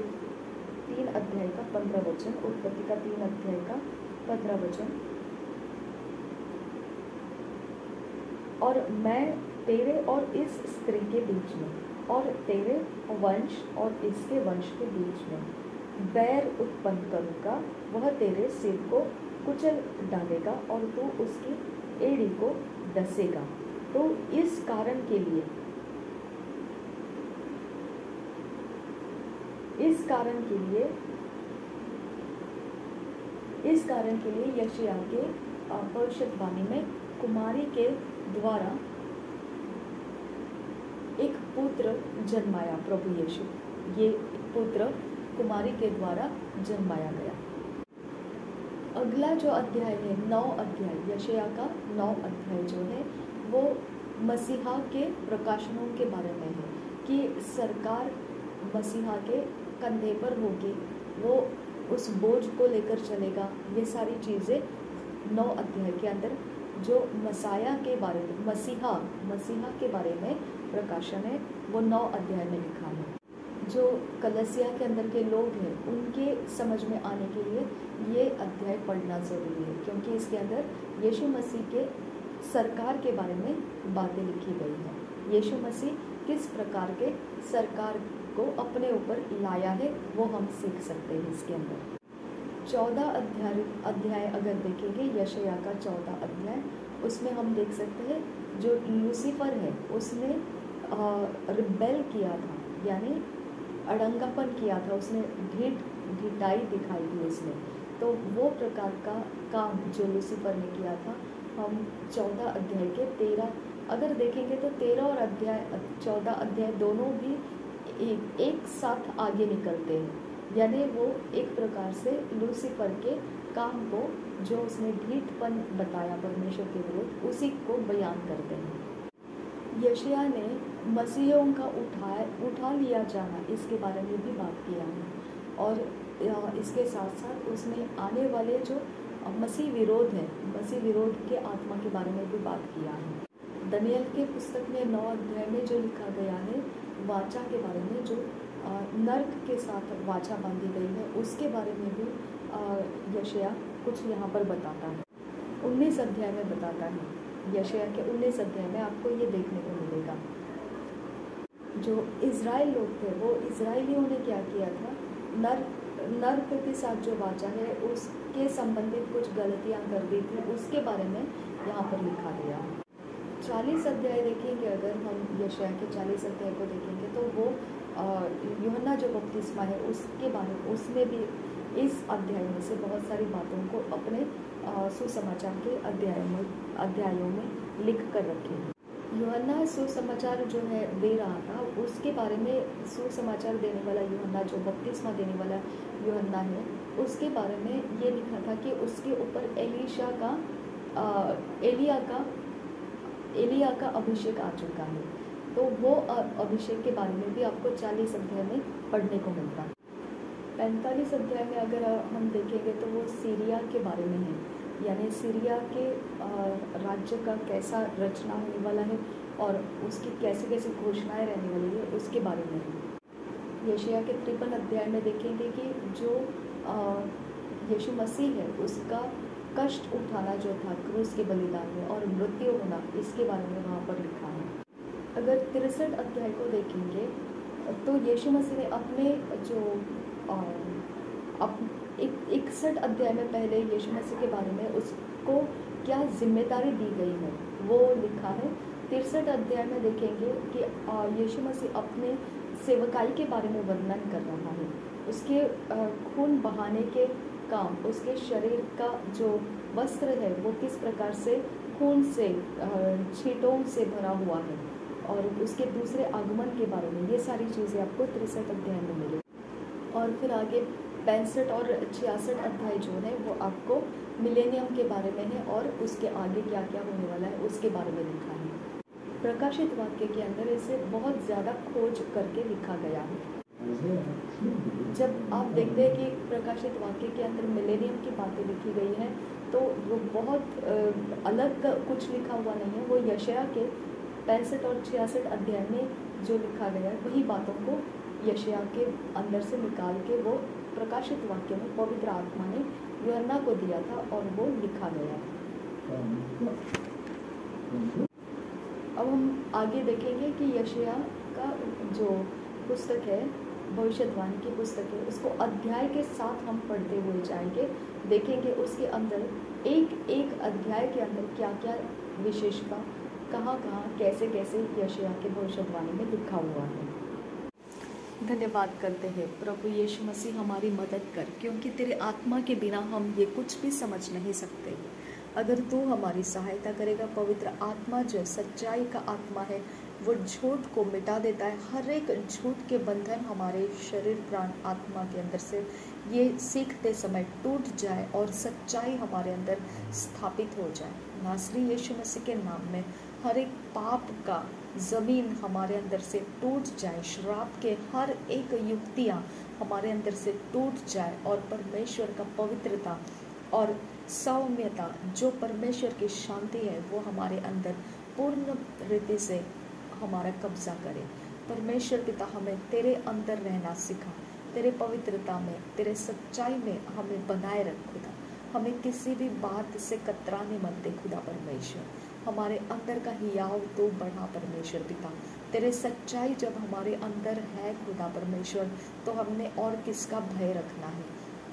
3 अध्याय का 15 वचन, उत्पत्ति का 3 अध्याय का 15 वचन, और मैं तेरे और इस स्त्री के बीच में और तेरे वंश और इसके वंश के बीच में बैर उत्पन्न करूँगा, वह तेरे सिर को कुचल डालेगा और तू उसकी एड़ी को डसेगा। तो इस कारण के लिए यशायाह के भविष्यवाणी में कुमारी के द्वारा एक पुत्र जन्माया, प्रभु यीशु। ये पुत्र कुमारी के द्वारा जन्माया गया। अगला जो अध्याय है 9 अध्याय, यशायाह का 9 अध्याय जो है वो मसीहा के प्रकाशनों के बारे में है कि सरकार मसीहा के कंधे पर होगी, वो उस बोझ को लेकर चलेगा। ये सारी चीज़ें 9 अध्याय के अंदर जो मसाया के बारे में, मसीहा के बारे में प्रकाशन है, वो 9 अध्याय में लिखा है। जो कलसिया के अंदर के लोग हैं उनके समझ में आने के लिए ये अध्याय पढ़ना ज़रूरी है, क्योंकि इसके अंदर यीशु मसीह के सरकार के बारे में बातें लिखी गई हैं। यीशु मसीह किस प्रकार के सरकार को अपने ऊपर लाया है वो हम सीख सकते हैं इसके अंदर। 14 अध्याय अगर देखेंगे यशायाह का 14 अध्याय, उसमें हम देख सकते हैं जो लूसीफर है उसने रिबेल किया था, यानी अड़ंगापन किया था, उसने ढिठाई दिखाई थी उसने। तो वो प्रकार का काम जो लूसीफर ने किया था, हम 14 अध्याय के 13 अगर देखेंगे तो 13 और 14 अध्याय दोनों भी एक साथ आगे निकलते हैं, यानी वो एक प्रकार से लूसीफर के काम को जो उसने ढीठपन बताया परमेश्वर के विरुद्ध, उसी को बयान करते हैं। यशायाह ने मसीहों का उठा लिया जाना, इसके बारे में भी बात किया है, और इसके साथ साथ उसने आने वाले जो मसीह विरोध है, मसीह विरोध के आत्मा के बारे में भी बात किया है। दानियेल के पुस्तक में 9 अध्याय में जो लिखा गया है वाचा के बारे में, जो नर्क के साथ वाचा बांधी गई है, उसके बारे में भी यशायाह कुछ यहाँ पर बताता है। 19 अध्याय में बताता है, यशायाह के 19 अध्याय में आपको ये देखने को मिलेगा। जो इज़राइल लोग थे वो इज़राइलियों ने क्या किया था, नर्क के साथ जो वाचा है उसके संबंधित कुछ गलतियां कर दी थी, उसके बारे में यहाँ पर लिखा गया। 40 अध्याय देखेंगे, अगर हम यशायाह के 40 अध्याय को देखेंगे तो वो यूहन्ना जो बपतिस्मा है उसके बारे में उसने भी इस अध्याय में से बहुत सारी बातों को अपने सुसमाचार के अध्यायों में लिख कर रखे। यूहन्ना सुसमाचार जो है दे रहा था, उसके बारे में सुसमाचार देने वाला यूहन्ना जो बपतिस्मा देने वाला यूहन्ना है उसके बारे में ये लिखा था कि उसके ऊपर एलिया का अभिषेक आ चुका है। तो वो अभिषेक के बारे में भी आपको 40 अध्याय में पढ़ने को मिलता है। 45 अध्याय में अगर हम देखेंगे तो वो सीरिया के बारे में है, यानी सीरिया के राज्य का कैसा रचना होने वाला है और उसकी कैसे कैसे घोषणाएं रहने वाली है उसके बारे में है। यशायाह के 53 अध्याय में देखेंगे कि जो यीशु मसीह है उसका कष्ट उठाना जो था क्रूस के बलिदान में और मृत्यु होना, इसके बारे में वहाँ पर लिखा है। अगर 63 अध्याय को देखेंगे तो यीशु मसीह ने अपने जो 61 अध्याय में पहले यीशु मसीह के बारे में उसको क्या जिम्मेदारी दी गई है वो लिखा है। 63 अध्याय में देखेंगे कि यीशु मसीह अपने सेवकाई के बारे में वर्णन कर रहा है, उसके खून बहाने के काम, उसके शरीर का जो वस्त्र है वो किस प्रकार से खून से छींटों से भरा हुआ है, और उसके दूसरे आगमन के बारे में ये सारी चीज़ें आपको 63 अध्याय में मिले। और फिर आगे 65 और 66 अध्याय जो है वो आपको मिलेनियम के बारे में है और उसके आगे क्या क्या होने वाला है उसके बारे में लिखा है। प्रकाशित वाक्य के अंदर इसे बहुत ज़्यादा खोज करके लिखा गया है। जब आप देखते हैं कि प्रकाशित वाक्य के अंदर मिलेनियम की बातें लिखी गई हैं तो वो बहुत अलग कुछ लिखा हुआ नहीं है, वो यशायाह के 65 और 66 अध्याय में जो लिखा गया है वही बातों को यशायाह के अंदर से निकाल के वो प्रकाशित वाक्य में पवित्र आत्मा ने यूहन्ना को दिया था और वो लिखा गया। अब हम आगे देखेंगे कि यशायाह का जो पुस्तक है, भविष्यवाणी की पुस्तक है, उसको अध्याय के साथ हम पढ़ते हुए जाएंगे, देखेंगे उसके अंदर एक एक अध्याय के अंदर क्या क्या विशेषता, कहाँ कहाँ कैसे कैसे यशायाह के भविष्यवाणी में लिखा हुआ है। धन्यवाद करते हैं प्रभु यीशु मसीह, हमारी मदद कर, क्योंकि तेरे आत्मा के बिना हम ये कुछ भी समझ नहीं सकते। अगर तू हमारी सहायता करेगा, पवित्र आत्मा जो सच्चाई का आत्मा है वो झूठ को मिटा देता है। हर एक झूठ के बंधन हमारे शरीर प्राण आत्मा के अंदर से ये सीखते समय टूट जाए और सच्चाई हमारे अंदर स्थापित हो जाए। नासरी यीशु मसीह के नाम में हर एक पाप का ज़मीन हमारे अंदर से टूट जाए, श्राप के हर एक युक्तियाँ हमारे अंदर से टूट जाए और परमेश्वर का पवित्रता और सौम्यता जो परमेश्वर की शांति है वो हमारे अंदर पूर्ण रीति से हमारा कब्जा करे। परमेश्वर पिता हमें तेरे अंदर रहना सिखा, तेरे पवित्रता में, तेरे सच्चाई में हमें बनाए रख खुदा। हमें किसी भी बात से कतराने मत दे खुदा परमेश्वर। हमारे अंदर का हियाव तो बढ़ा परमेश्वर पिता। तेरे सच्चाई जब हमारे अंदर है खुदा परमेश्वर तो हमने और किसका भय रखना है।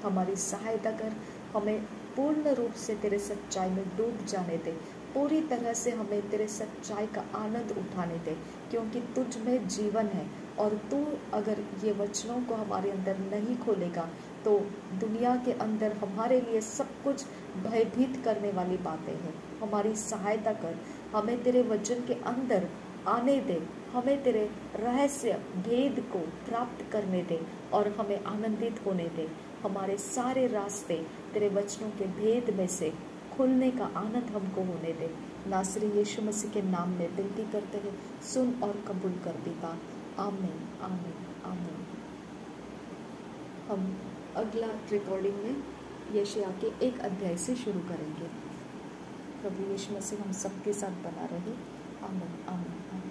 हमारी सहायता कर, हमें पूर्ण रूप से तेरे सच्चाई में डूब जाने दे, पूरी तरह से हमें तेरे सच्चाई का आनंद उठाने दे, क्योंकि तुझ में जीवन है और तू अगर ये वचनों को हमारे अंदर नहीं खोलेगा तो दुनिया के अंदर हमारे लिए सब कुछ भयभीत करने वाली बातें हैं। हमारी सहायता कर, हमें तेरे वचन के अंदर आने दे, हमें तेरे रहस्य भेद को प्राप्त करने दे और हमें आनंदित होने दे। हमारे सारे रास्ते तेरे वचनों के भेद में से खुलने का आनंद हमको होने दे। नासरी यीशु मसीह के नाम में विनती करते हैं, सुन और कबूल कर पिता। आमीन आमीन आमीन। हम अगला रिकॉर्डिंग में यशायाह के 1 अध्याय से शुरू करेंगे। प्रभु यीशु मसीह हम सबके साथ बना रहे। आमीन आमीन आमीन।